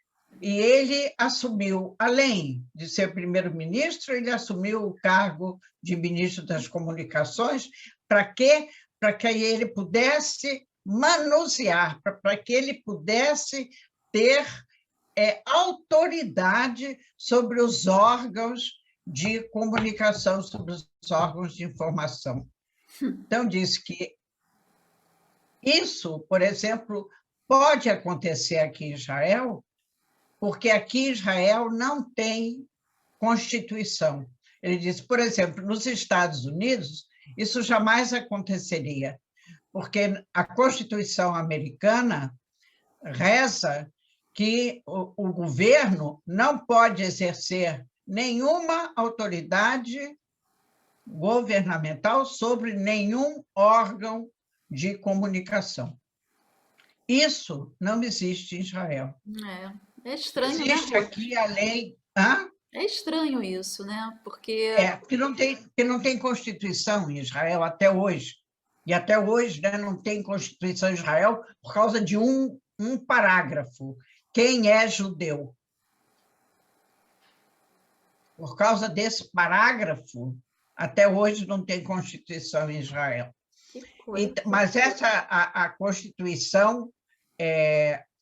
[SPEAKER 2] e ele assumiu, além de ser primeiro-ministro, ele assumiu o cargo de ministro das Comunicações. Para quê? Para que ele pudesse manusear, para que ele pudesse ter autoridade sobre os órgãos de comunicação, sobre os órgãos de informação. Então, diz que isso, por exemplo, pode acontecer aqui em Israel, porque aqui em Israel não tem Constituição. Ele diz, por exemplo, nos Estados Unidos, isso jamais aconteceria, porque a Constituição americana reza que o governo não pode exercer nenhuma autoridade governamental sobre nenhum órgão de comunicação. Isso não existe em Israel.
[SPEAKER 1] É estranho,
[SPEAKER 2] existe
[SPEAKER 1] né?
[SPEAKER 2] Aqui a lei... Hã?
[SPEAKER 1] É estranho isso, né? Porque...
[SPEAKER 2] que não tem Constituição em Israel até hoje. E até hoje, né, não tem Constituição em Israel por causa de um parágrafo. Quem é judeu? Por causa desse parágrafo, até hoje não tem Constituição em Israel. Mas a Constituição,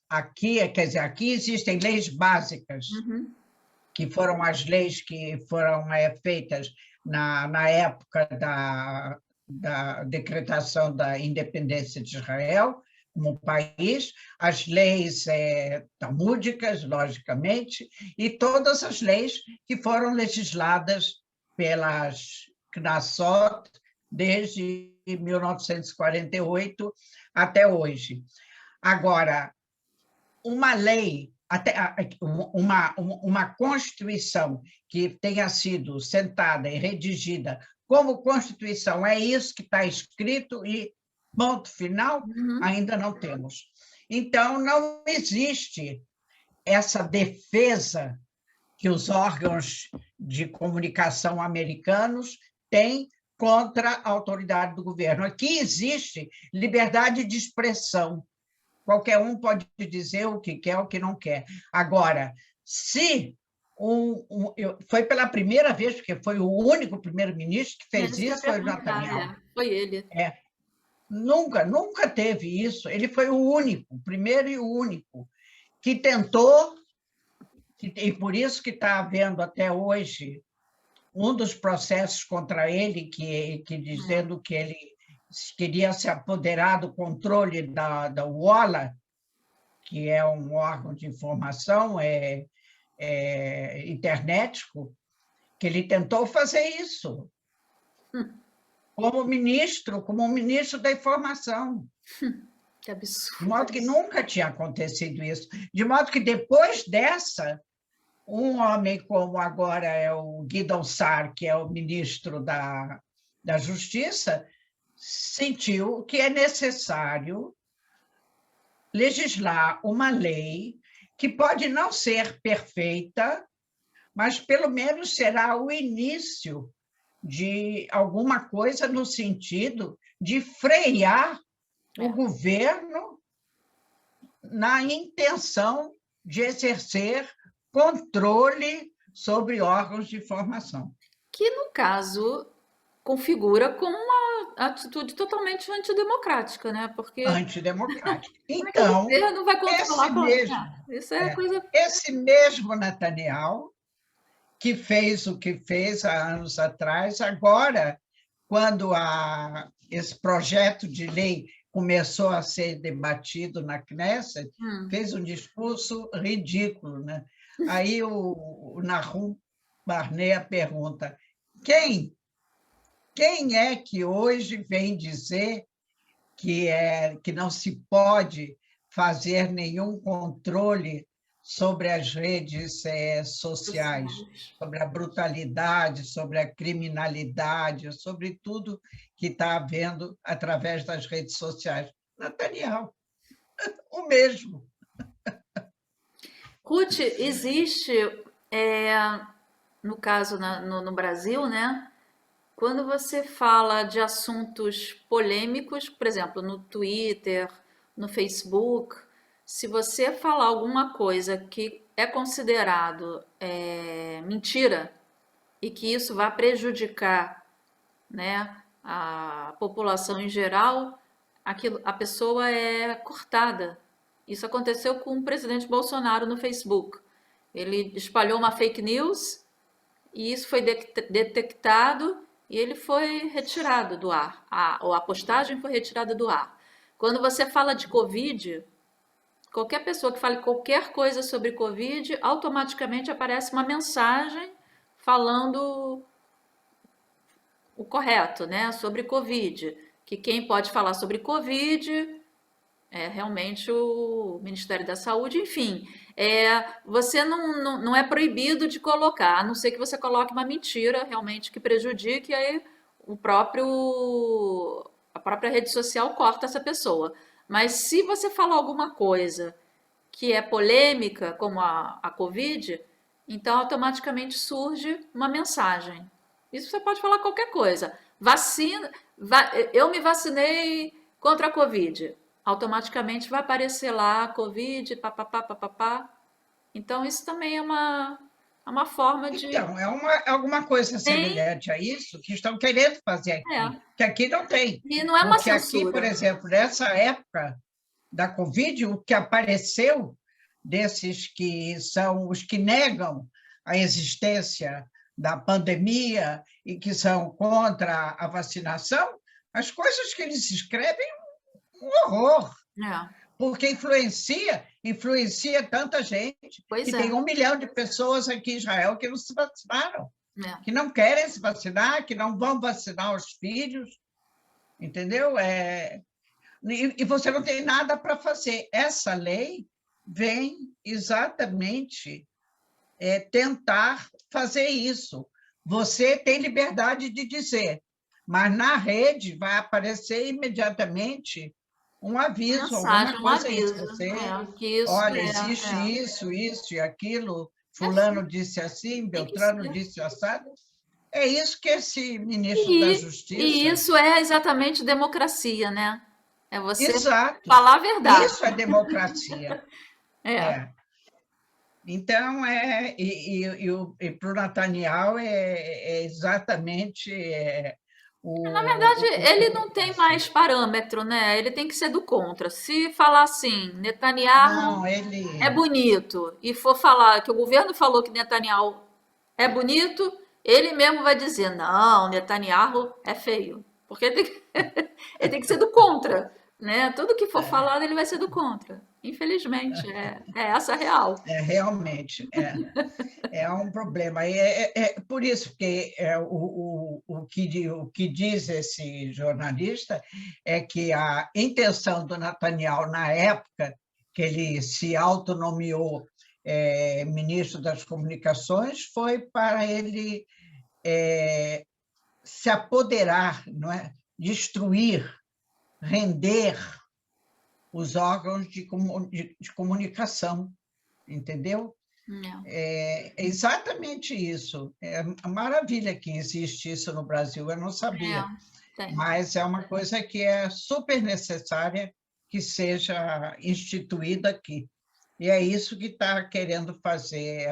[SPEAKER 2] aqui, quer dizer, aqui existem leis básicas, que foram as leis que foram feitas na época da decretação da independência de Israel como país, as leis talmúdicas, logicamente, e todas as leis que foram legisladas pelas Knassot desde 1948 até hoje. Agora, uma lei, uma Constituição que tenha sido sentada e redigida como Constituição, é isso que está escrito e ponto final, ainda não temos. Então, não existe essa defesa que os órgãos de comunicação americanos têm contra a autoridade do governo. Aqui existe liberdade de expressão. Qualquer um pode dizer o que quer, o que não quer. Agora, se foi pela primeira vez, porque foi o único primeiro-ministro que fez isso, foi o Netanyahu.
[SPEAKER 1] Foi ele.
[SPEAKER 2] Nunca teve isso. Ele foi o único, o primeiro e o único, que tentou, e por isso que está havendo até hoje um dos processos contra ele, que dizendo que ele queria se apoderar do controle da UOLA, que é um órgão de informação internetico, que ele tentou fazer isso como ministro da informação.
[SPEAKER 1] Que absurdo.
[SPEAKER 2] De modo que nunca tinha acontecido isso. De modo que depois dessa, um homem como agora é o Guidon Sar, que é o ministro da Justiça, sentiu que é necessário legislar uma lei que pode não ser perfeita, mas pelo menos será o início de alguma coisa no sentido de frear o governo na intenção de exercer controle sobre órgãos de informação.
[SPEAKER 1] Que, no caso, configura como uma atitude totalmente antidemocrática, né? Porque
[SPEAKER 2] antidemocrática.
[SPEAKER 1] Então, o governo vai controlar isso coisa...
[SPEAKER 2] Esse mesmo Netanyahu, que fez o que fez há anos atrás, agora, quando esse projeto de lei começou a ser debatido na Knesset, fez um discurso ridículo, né? Aí o Nahum Barnea pergunta: quem é que hoje vem dizer que não se pode fazer nenhum controle sobre as redes sociais, sobre a brutalidade, sobre a criminalidade, sobre tudo que está havendo através das redes sociais? Netanyahu. o mesmo.
[SPEAKER 1] Ruth, existe, é, no caso no Brasil, né? Quando você fala de assuntos polêmicos, por exemplo, no Twitter, no Facebook, se você falar alguma coisa que é considerado mentira e que isso vai prejudicar, né, a população em geral, a pessoa é cortada. Isso aconteceu com o presidente Bolsonaro no Facebook. Ele espalhou uma fake news e isso foi detectado e ele foi retirado do ar. Ou a postagem foi retirada do ar. Quando você fala de Covid, qualquer pessoa que fale qualquer coisa sobre Covid, automaticamente aparece uma mensagem falando o correto, né, sobre Covid. Que quem pode falar sobre Covid é realmente o Ministério da Saúde, enfim. Você não é proibido de colocar, a não ser que você coloque uma mentira realmente que prejudique, aí a própria rede social corta essa pessoa. Mas se você falar alguma coisa que é polêmica, como a Covid, então automaticamente surge uma mensagem. Isso você pode falar qualquer coisa. Vacina, eu me vacinei contra a Covid. Automaticamente vai aparecer lá Covid, papapá, papapá. Então, isso também é uma forma de.
[SPEAKER 2] Então, é alguma coisa
[SPEAKER 1] Tem,
[SPEAKER 2] semelhante a isso que estão querendo fazer aqui,
[SPEAKER 1] é.
[SPEAKER 2] que aqui não tem.
[SPEAKER 1] E não é uma
[SPEAKER 2] Porque aqui, por
[SPEAKER 1] censura.
[SPEAKER 2] exemplo, nessa época da Covid, o que apareceu desses que são os que negam a existência da pandemia e que são contra a vacinação, as coisas que eles escrevem, um horror,
[SPEAKER 1] É,
[SPEAKER 2] porque influencia tanta gente,
[SPEAKER 1] pois
[SPEAKER 2] que
[SPEAKER 1] é.
[SPEAKER 2] tem 1 milhão de pessoas aqui em Israel que não se vacinaram,
[SPEAKER 1] É.
[SPEAKER 2] que não querem se vacinar, que não vão vacinar os filhos, entendeu? E você não tem nada para fazer. Essa lei vem exatamente tentar fazer isso. Você tem liberdade de dizer, mas na rede vai aparecer imediatamente um aviso,
[SPEAKER 1] Mensagem,
[SPEAKER 2] alguma
[SPEAKER 1] um
[SPEAKER 2] coisa aí. Se
[SPEAKER 1] aviso.
[SPEAKER 2] você,
[SPEAKER 1] Que isso
[SPEAKER 2] olha, existe isso e aquilo,
[SPEAKER 1] assim,
[SPEAKER 2] fulano disse assim,
[SPEAKER 1] tem que
[SPEAKER 2] Beltrano
[SPEAKER 1] ser.
[SPEAKER 2] disse assado. É isso que esse ministro da
[SPEAKER 1] E
[SPEAKER 2] Justiça...
[SPEAKER 1] isso é exatamente democracia, né? É você
[SPEAKER 2] Exato.
[SPEAKER 1] falar a verdade.
[SPEAKER 2] Isso é democracia.
[SPEAKER 1] É.
[SPEAKER 2] É. Então, para o Netanyahu é exatamente
[SPEAKER 1] Na verdade, ele
[SPEAKER 2] o
[SPEAKER 1] não tem
[SPEAKER 2] oposto.
[SPEAKER 1] mais parâmetro, né? Ele tem que ser do contra. Se falar assim, Netanyahu
[SPEAKER 2] Não,
[SPEAKER 1] é
[SPEAKER 2] ele...
[SPEAKER 1] bonito, e for falar que o governo falou que Netanyahu é bonito, ele mesmo vai dizer, não, Netanyahu é feio. Porque ele tem que ser do contra, né? Tudo que for falado, ele vai ser do contra. Infelizmente, é essa a real.
[SPEAKER 2] Realmente, é um problema. Por isso que o que diz esse jornalista é que a intenção do Netanyahu, na época que ele se autonomeou ministro das Comunicações, foi para ele se apoderar, não é? Destruir, render os órgãos de comunicação, entendeu? É exatamente isso. É uma maravilha que existe isso no Brasil, eu não sabia,
[SPEAKER 1] Tem.
[SPEAKER 2] mas é uma coisa que é super necessária que seja instituída aqui. E é isso que está querendo fazer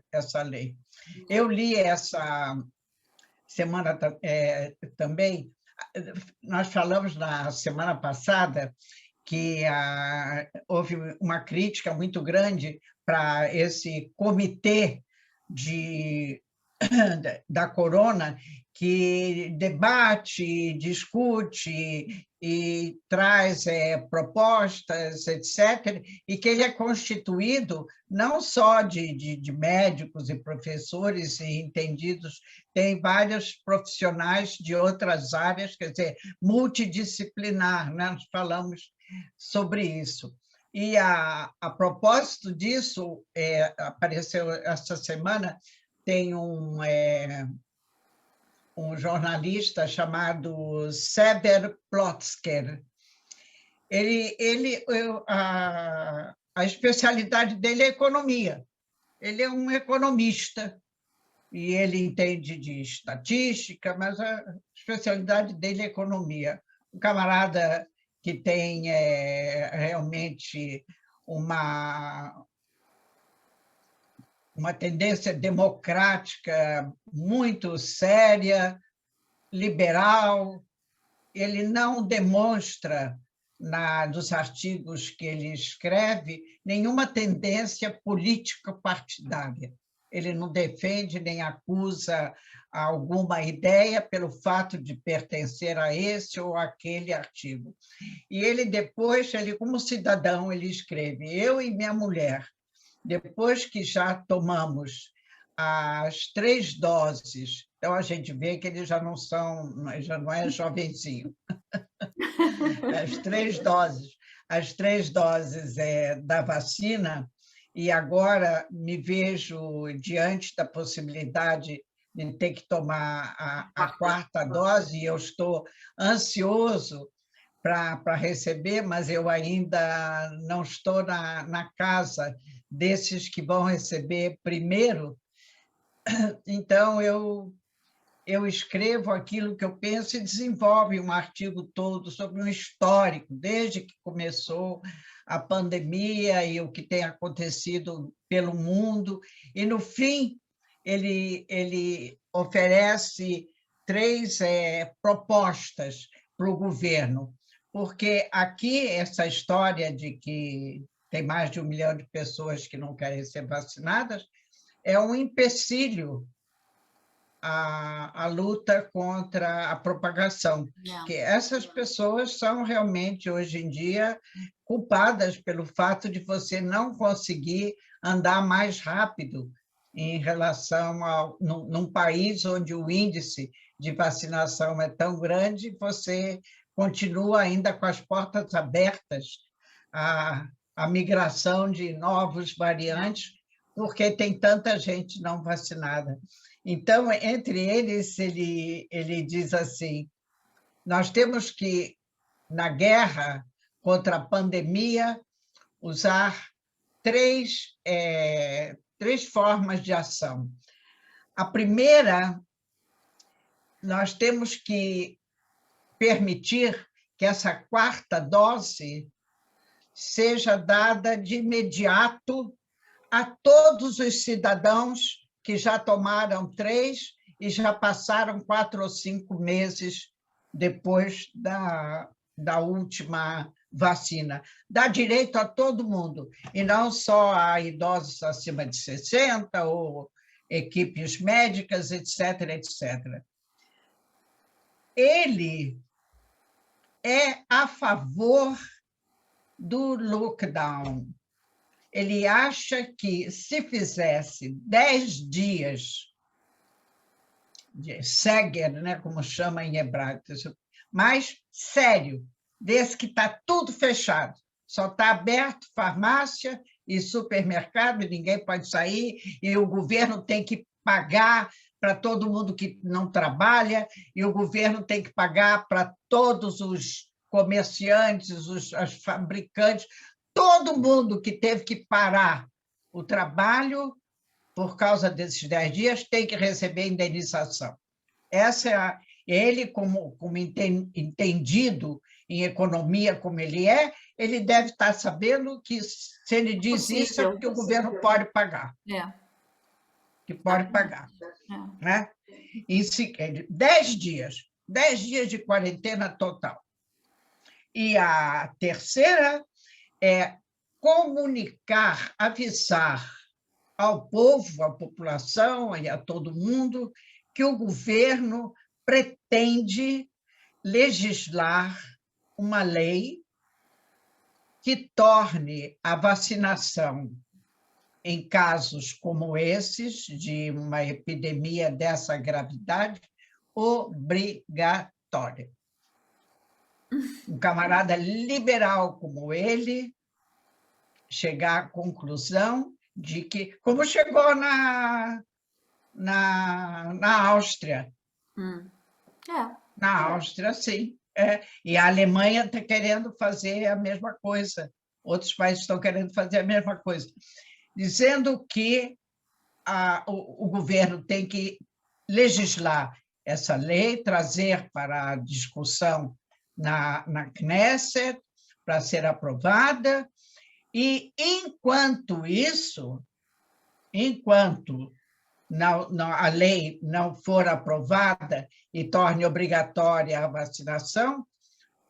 [SPEAKER 2] essa lei. Eu li essa semana também, nós falamos na semana passada que houve uma crítica muito grande para esse comitê de, da Corona, que debate, discute e traz propostas, etc., e que ele é constituído não só de médicos e professores e entendidos, tem vários profissionais de outras áreas, quer dizer, multidisciplinar, né? Nós falamos sobre isso. E, a propósito disso, apareceu essa semana, tem um jornalista chamado Sever Plotzker, A especialidade dele é economia. Ele é um economista e ele entende de estatística, mas a especialidade dele é economia. Um camarada que tem realmente uma tendência democrática muito séria, liberal. Ele não demonstra, nos artigos que ele escreve, nenhuma tendência política partidária. Ele não defende nem acusa alguma ideia pelo fato de pertencer a esse ou aquele artigo. E ele depois, como cidadão, ele escreve: eu e minha mulher, depois que já tomamos as 3 doses, então a gente vê que ele já não é jovenzinho. As três doses da vacina, e agora me vejo diante da possibilidade de ter que tomar a 4ª dose, e eu estou ansioso para receber, mas eu ainda não estou na casa desses que vão receber primeiro. Então, eu escrevo aquilo que eu penso e desenvolve um artigo todo sobre um histórico, desde que começou a pandemia e o que tem acontecido pelo mundo. E, no fim, ele oferece 3 propostas para o governo, porque aqui essa história de que tem mais de 1 milhão de pessoas que não querem ser vacinadas é um empecilho a luta contra a propagação, que essas pessoas são realmente, hoje em dia, culpadas pelo fato de você não conseguir andar mais rápido em relação num país onde o índice de vacinação é tão grande, você continua ainda com as portas abertas à migração de novos variantes, porque tem tanta gente não vacinada. Então, entre eles, ele diz assim: nós temos que, na guerra contra a pandemia, usar 3 formas de ação. A primeira, nós temos que permitir que essa 4ª dose seja dada de imediato a todos os cidadãos que já tomaram 3 e já passaram 4 ou 5 meses depois da última vacina. Dá direito a todo mundo, e não só a idosos acima de 60 ou equipes médicas, etc., etc. Ele é a favor do lockdown. Ele acha que, se fizesse 10 dias de Seger, né, como chama em hebraico, mas sério, desse que está tudo fechado, só está aberto farmácia e supermercado, e ninguém pode sair, e o governo tem que pagar para todo mundo que não trabalha, e o governo tem que pagar para todos os comerciantes, os fabricantes, todo mundo que teve que parar o trabalho por causa desses 10 dias tem que receber indenização. Ele, como entendido em economia como ele deve estar sabendo que, se ele diz isso, é porque o governo pode pagar. Que pode pagar. Né? 10 dias de quarentena total. E a terceira é comunicar, avisar ao povo, à população e a todo mundo que o governo pretende legislar uma lei que torne a vacinação, em casos como esses, de uma epidemia dessa gravidade, obrigatória. Um camarada liberal como ele chegar à conclusão de que, como chegou na Áustria. Na Áustria, sim. E a Alemanha está querendo fazer a mesma coisa, outros países estão querendo fazer a mesma coisa, dizendo que o governo tem que legislar essa lei, trazer para a discussão na Knesset, para ser aprovada, e, enquanto a lei não for aprovada e torne obrigatória a vacinação,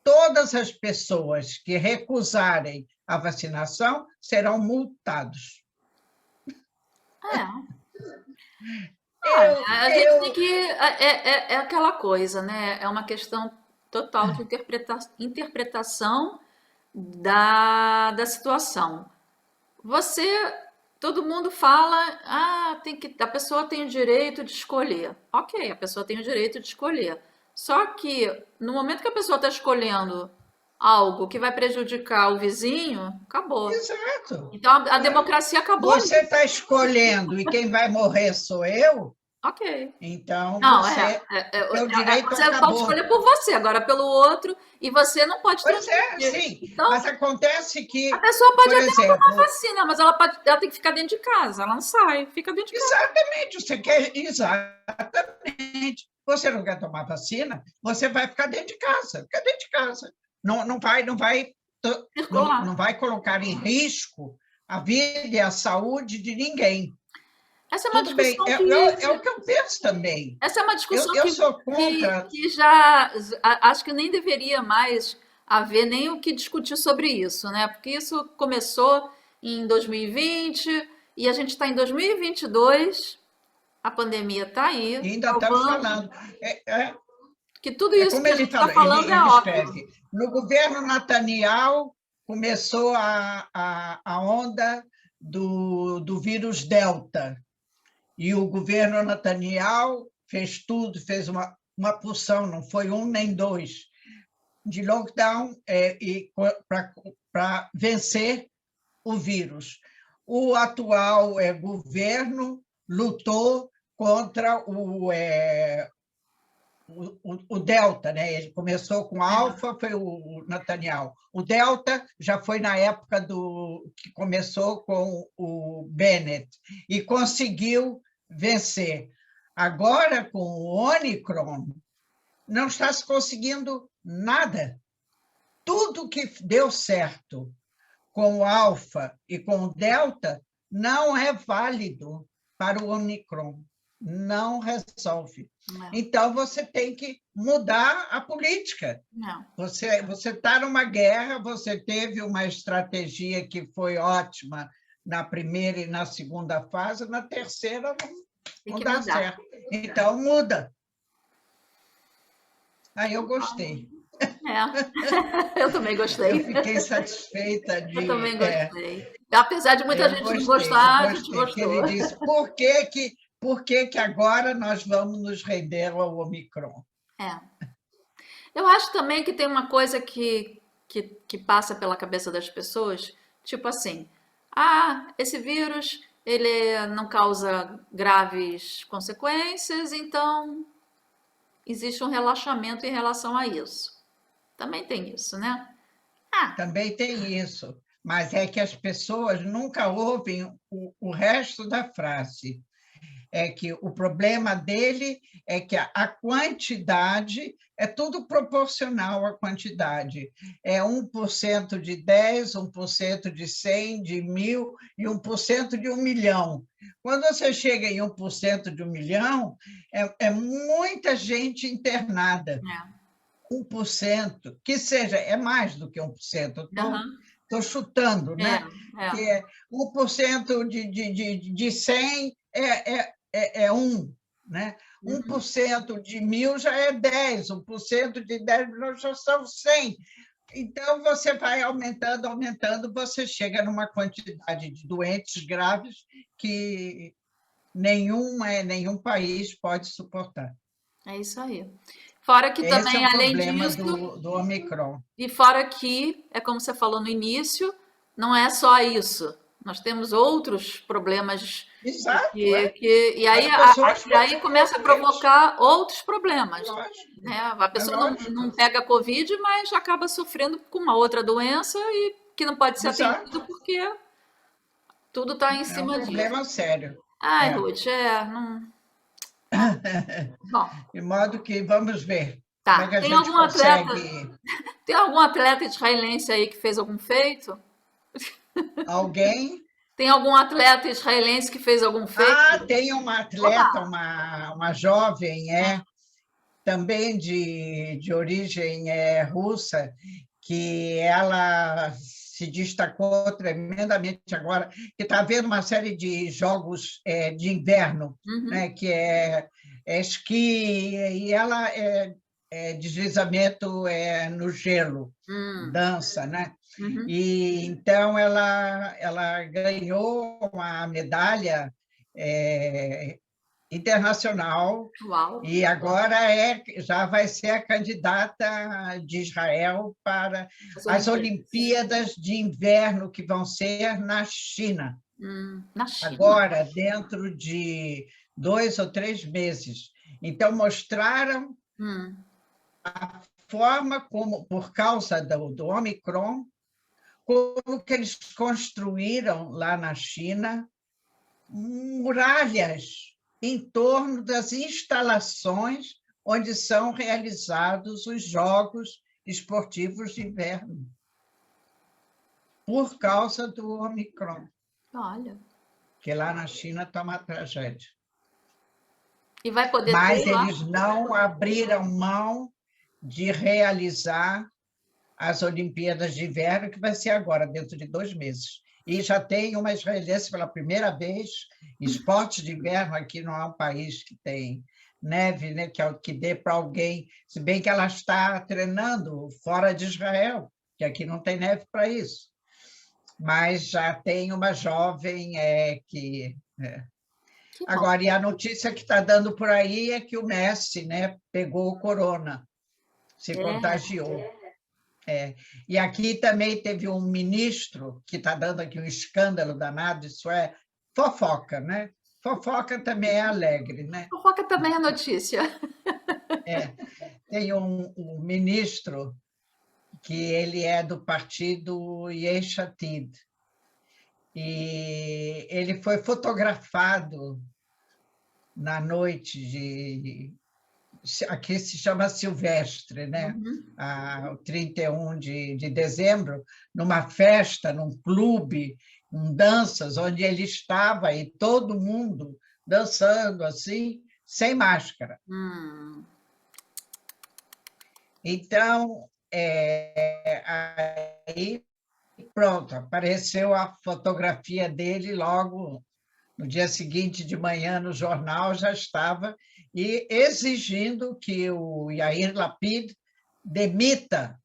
[SPEAKER 2] todas as pessoas que recusarem a vacinação serão multados.
[SPEAKER 1] A gente tem que. É aquela coisa, né? É uma questão total de interpretação da situação. Você, todo mundo fala, a pessoa tem o direito de escolher. Ok, a pessoa tem o direito de escolher. Só que no momento que a pessoa está escolhendo algo que vai prejudicar o vizinho, acabou.
[SPEAKER 2] Exato.
[SPEAKER 1] Então a democracia acabou ali.
[SPEAKER 2] Você está escolhendo e quem vai morrer sou eu,
[SPEAKER 1] Ok.
[SPEAKER 2] então
[SPEAKER 1] Não,
[SPEAKER 2] seu direito
[SPEAKER 1] você pode
[SPEAKER 2] acabou.
[SPEAKER 1] escolher por você, agora pelo outro, e você não pode
[SPEAKER 2] Pois
[SPEAKER 1] transmitir.
[SPEAKER 2] sim,
[SPEAKER 1] Então,
[SPEAKER 2] mas acontece que,
[SPEAKER 1] a pessoa pode
[SPEAKER 2] por
[SPEAKER 1] até não tomar
[SPEAKER 2] exemplo,
[SPEAKER 1] vacina, mas ela tem que ficar dentro de casa, ela não sai, fica dentro de casa.
[SPEAKER 2] exatamente, você quer, exatamente, você não quer tomar vacina, você vai ficar dentro de casa, fica dentro de casa. Não vai colocar em risco a vida e a saúde de ninguém.
[SPEAKER 1] Essa é uma
[SPEAKER 2] Tudo bem,
[SPEAKER 1] discussão
[SPEAKER 2] é o que eu penso também.
[SPEAKER 1] essa é uma discussão
[SPEAKER 2] Eu sou contra.
[SPEAKER 1] que já acho que nem deveria mais haver nem o que discutir sobre isso, né? Porque isso começou em 2020 e a gente está em 2022, a pandemia está aí,
[SPEAKER 2] Ainda estamos
[SPEAKER 1] provando
[SPEAKER 2] falando. É,
[SPEAKER 1] que tudo isso
[SPEAKER 2] como
[SPEAKER 1] que a
[SPEAKER 2] ele
[SPEAKER 1] gente está
[SPEAKER 2] falou,
[SPEAKER 1] falando é
[SPEAKER 2] ele
[SPEAKER 1] óbvio.
[SPEAKER 2] escreve, no governo Netanyahu começou a onda do vírus Delta, e o governo Netanyahu fez tudo, fez uma porção, não foi um nem dois, de lockdown para vencer o vírus. O atual governo lutou contra o Delta, né? Ele começou com Alfa, foi o Netanyahu. O Delta já foi na época que começou com o Bennett e conseguiu vencer. Agora, com o Omicron, não está se conseguindo nada. Tudo que deu certo com o Alfa e com o Delta não é válido para o Omicron. Não resolve. Então, você tem que mudar a política. Você está numa guerra, você teve uma estratégia que foi ótima na primeira e na segunda fase, na terceira não dá certo. Então, muda. Aí eu gostei.
[SPEAKER 1] Eu também gostei.
[SPEAKER 2] Eu fiquei satisfeita
[SPEAKER 1] Eu também gostei. Apesar de muita gente não gostar, a gente gostou.
[SPEAKER 2] Ele disse, por que agora nós vamos nos render ao Omicron?
[SPEAKER 1] Eu acho também que tem uma coisa que passa pela cabeça das pessoas, tipo assim, esse vírus ele não causa graves consequências, então existe um relaxamento em relação a isso. Também tem isso, né?
[SPEAKER 2] Também tem isso, mas é que as pessoas nunca ouvem o resto da frase. É que o problema dele é que a quantidade é tudo proporcional à quantidade. É 1% de 10, 1% de 100, de 1.000 e 1% de 1 milhão. Quando você chega em 1% de 1 milhão, é muita gente internada. 1%, que seja, é mais do que 1%. Estou chutando, né? Que é 1% de 100 é 1, né? 1% de 1.000 já é 10, 1% de 10 milhões já são 100. Então, você vai aumentando, você chega numa quantidade de doentes graves que nenhum país pode suportar.
[SPEAKER 1] É isso aí. Fora que também, além disso,
[SPEAKER 2] do Omicron.
[SPEAKER 1] E fora que, é como você falou no início, não é só isso. Nós temos outros problemas
[SPEAKER 2] Exato, é.
[SPEAKER 1] E aí,
[SPEAKER 2] As pessoas
[SPEAKER 1] e aí
[SPEAKER 2] continuam
[SPEAKER 1] começa a
[SPEAKER 2] doentes.
[SPEAKER 1] provocar outros problemas,
[SPEAKER 2] Lógico,
[SPEAKER 1] né? A
[SPEAKER 2] é
[SPEAKER 1] pessoa não
[SPEAKER 2] lógico.
[SPEAKER 1] pega Covid, mas acaba sofrendo com uma outra doença e que não pode ser
[SPEAKER 2] Exato.
[SPEAKER 1] atendido porque tudo está em
[SPEAKER 2] É um
[SPEAKER 1] cima disso.
[SPEAKER 2] problema sério.
[SPEAKER 1] Ai,
[SPEAKER 2] É.
[SPEAKER 1] Ruth, não. Ah, bom,
[SPEAKER 2] De modo que vamos ver como é
[SPEAKER 1] tá.
[SPEAKER 2] que a gente consegue
[SPEAKER 1] Tem algum atleta israelense aí que fez algum feito?
[SPEAKER 2] alguém.
[SPEAKER 1] Tem algum atleta israelense que fez algum feito?
[SPEAKER 2] Ah, tem uma atleta,
[SPEAKER 1] Oba!
[SPEAKER 2] uma jovem, também de origem russa, que ela se destacou tremendamente agora, que está havendo uma série de jogos de inverno,
[SPEAKER 1] Uhum,
[SPEAKER 2] né, que é esqui, e ela é deslizamento no gelo,
[SPEAKER 1] hum,
[SPEAKER 2] dança, né?
[SPEAKER 1] uhum.
[SPEAKER 2] E então ela ganhou uma medalha é, internacional
[SPEAKER 1] Uau!
[SPEAKER 2] e agora já vai ser a candidata de Israel para
[SPEAKER 1] As
[SPEAKER 2] as
[SPEAKER 1] Olimpíadas.
[SPEAKER 2] Olimpíadas de Inverno que vão ser na China,
[SPEAKER 1] Na China?
[SPEAKER 2] agora, dentro de 2 ou 3 meses. Então, mostraram
[SPEAKER 1] Hum,
[SPEAKER 2] forma como, por causa do Omicron, como que eles construíram lá na China muralhas em torno das instalações onde são realizados os Jogos Esportivos de Inverno, por causa do Omicron,
[SPEAKER 1] olha.
[SPEAKER 2] que lá na China está uma tragédia.
[SPEAKER 1] E vai poder
[SPEAKER 2] Mas
[SPEAKER 1] ter lá?
[SPEAKER 2] eles não abriram mão de realizar as Olimpíadas de Inverno, que vai ser agora, dentro de 2 meses. E já tem uma israelense pela primeira vez, esporte de inverno, aqui não é um país que tem neve, né, que é o que dê para alguém, se bem que ela está treinando fora de Israel, que aqui não tem neve para isso. Mas já tem uma jovem que.
[SPEAKER 1] Que bom.
[SPEAKER 2] Agora, e a notícia que está dando por aí é que o Messi, né, pegou o corona, se
[SPEAKER 1] É.
[SPEAKER 2] contagiou. E aqui também teve um ministro que está dando aqui um escândalo danado, isso é fofoca, né? Fofoca também é alegre, né?
[SPEAKER 1] Fofoca também é notícia.
[SPEAKER 2] É, tem um ministro que ele é do partido Yesh Atid, e ele foi fotografado na noite aqui se chama Silvestre, né?
[SPEAKER 1] Uhum.
[SPEAKER 2] O 31 de dezembro, numa festa, num clube, um danças, onde ele estava e todo mundo dançando assim, sem máscara.
[SPEAKER 1] Hum.
[SPEAKER 2] Então, aí pronto, apareceu a fotografia dele logo no dia seguinte de manhã no jornal já estava, e exigindo que o Yair Lapid demita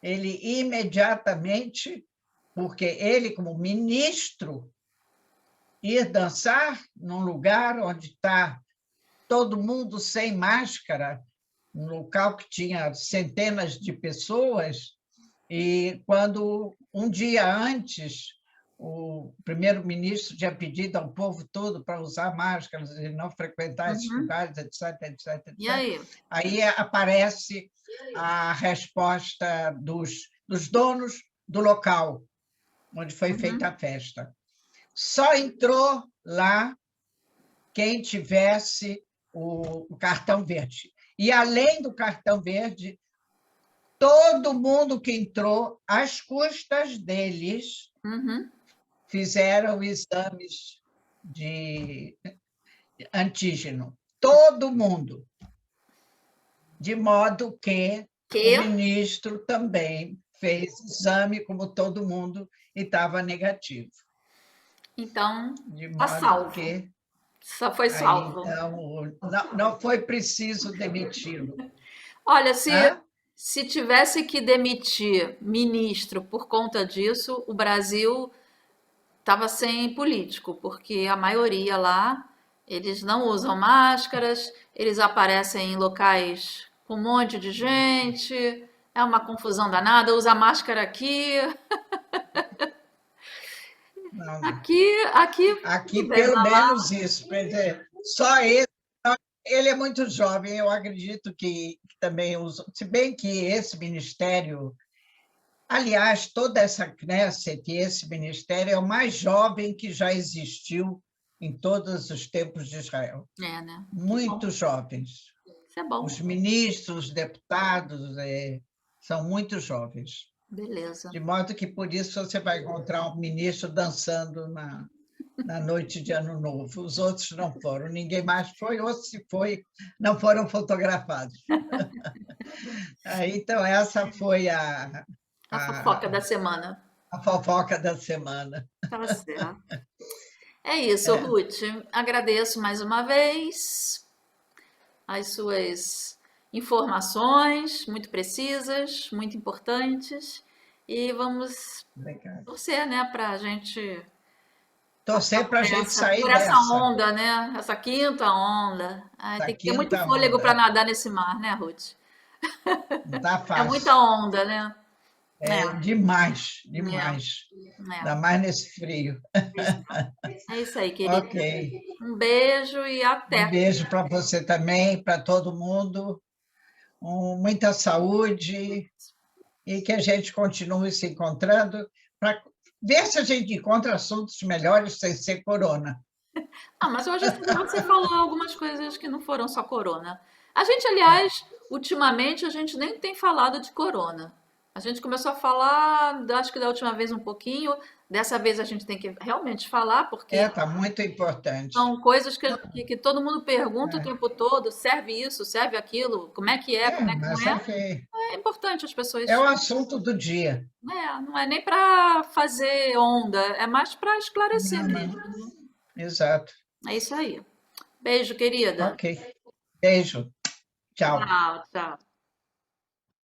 [SPEAKER 2] ele imediatamente, porque ele, como ministro, ir dançar num lugar onde está todo mundo sem máscara, um local que tinha centenas de pessoas, e quando, um dia antes, o primeiro-ministro tinha pedido ao povo todo para usar máscaras e não frequentar esses
[SPEAKER 1] Uhum.
[SPEAKER 2] lugares, etc, etc,
[SPEAKER 1] E
[SPEAKER 2] etc.
[SPEAKER 1] aí?
[SPEAKER 2] Aí aparece a resposta dos donos do local onde foi feita
[SPEAKER 1] Uhum.
[SPEAKER 2] a festa. Só entrou lá quem tivesse o cartão verde. E, além do cartão verde, todo mundo que entrou, às custas deles,
[SPEAKER 1] Uhum.
[SPEAKER 2] fizeram exames de antígeno. Todo mundo. De modo que o
[SPEAKER 1] Que?
[SPEAKER 2] ministro também fez exame, como todo mundo, e estava negativo.
[SPEAKER 1] Então,
[SPEAKER 2] De
[SPEAKER 1] tá
[SPEAKER 2] modo
[SPEAKER 1] salvo.
[SPEAKER 2] que
[SPEAKER 1] Só foi
[SPEAKER 2] aí,
[SPEAKER 1] salvo.
[SPEAKER 2] então, não foi preciso demiti-lo.
[SPEAKER 1] Olha,
[SPEAKER 2] Hã?
[SPEAKER 1] se tivesse que demitir ministro por conta disso, o Brasil estava sem político, porque a maioria lá, eles não usam máscaras, eles aparecem em locais com um monte de gente, é uma confusão danada, usa máscara aqui.
[SPEAKER 2] Não.
[SPEAKER 1] Aqui
[SPEAKER 2] Aqui,
[SPEAKER 1] tudo bem,
[SPEAKER 2] pelo
[SPEAKER 1] mas lá,
[SPEAKER 2] menos isso. Quer dizer, só ele é muito jovem, eu acredito que também, se bem que esse ministério, aliás, toda essa Knesset e esse ministério é o mais jovem que já existiu em todos os tempos de Israel.
[SPEAKER 1] né? Que bom.
[SPEAKER 2] Muito jovens.
[SPEAKER 1] Isso é bom.
[SPEAKER 2] Os ministros, os deputados, são muito jovens.
[SPEAKER 1] Beleza.
[SPEAKER 2] De modo que, por isso, você vai encontrar um ministro dançando na noite de Ano Novo. Os outros não foram, ninguém mais foi, ou se foi, não foram fotografados. Então, essa foi
[SPEAKER 1] A fofoca
[SPEAKER 2] a,
[SPEAKER 1] da semana.
[SPEAKER 2] a fofoca da semana.
[SPEAKER 1] Tá certo. É isso, Ruth. Agradeço mais uma vez as suas informações, muito precisas, muito importantes. E vamos
[SPEAKER 2] Obrigada.
[SPEAKER 1] torcer, né, para a gente
[SPEAKER 2] Torcer para a gente sair
[SPEAKER 1] por essa
[SPEAKER 2] dessa.
[SPEAKER 1] onda, né? Essa quinta onda. Ai,
[SPEAKER 2] Da
[SPEAKER 1] tem que ter muito
[SPEAKER 2] quinta
[SPEAKER 1] fôlego para
[SPEAKER 2] onda.
[SPEAKER 1] nadar nesse mar, né, Ruth?
[SPEAKER 2] Não está
[SPEAKER 1] É muita
[SPEAKER 2] fácil.
[SPEAKER 1] onda, né?
[SPEAKER 2] É
[SPEAKER 1] É,
[SPEAKER 2] demais,
[SPEAKER 1] é,
[SPEAKER 2] demais. Ainda
[SPEAKER 1] é.
[SPEAKER 2] mais nesse frio.
[SPEAKER 1] É isso aí, querida.
[SPEAKER 2] Ok.
[SPEAKER 1] Um beijo e
[SPEAKER 2] Um
[SPEAKER 1] até.
[SPEAKER 2] beijo para você também, para todo mundo. Muita saúde e que a gente continue se encontrando para ver se a gente encontra assuntos melhores sem ser corona.
[SPEAKER 1] Ah, mas hoje você falou algumas coisas que não foram só corona. A gente, aliás, ultimamente a gente nem tem falado de corona. A gente começou a falar, acho que da última vez um pouquinho, dessa vez a gente tem que realmente falar, porque
[SPEAKER 2] Está muito importante.
[SPEAKER 1] são coisas que todo mundo pergunta o tempo todo, serve isso, serve aquilo, como é que não
[SPEAKER 2] Mas
[SPEAKER 1] é.
[SPEAKER 2] ok.
[SPEAKER 1] É importante as
[SPEAKER 2] É
[SPEAKER 1] pessoas,
[SPEAKER 2] o assunto do dia.
[SPEAKER 1] não é nem para fazer onda, é mais para esclarecer
[SPEAKER 2] Não,
[SPEAKER 1] mesmo.
[SPEAKER 2] não. Exato.
[SPEAKER 1] É isso aí. Beijo, querida.
[SPEAKER 2] Ok. Beijo. Tchau.
[SPEAKER 1] Tchau, tchau.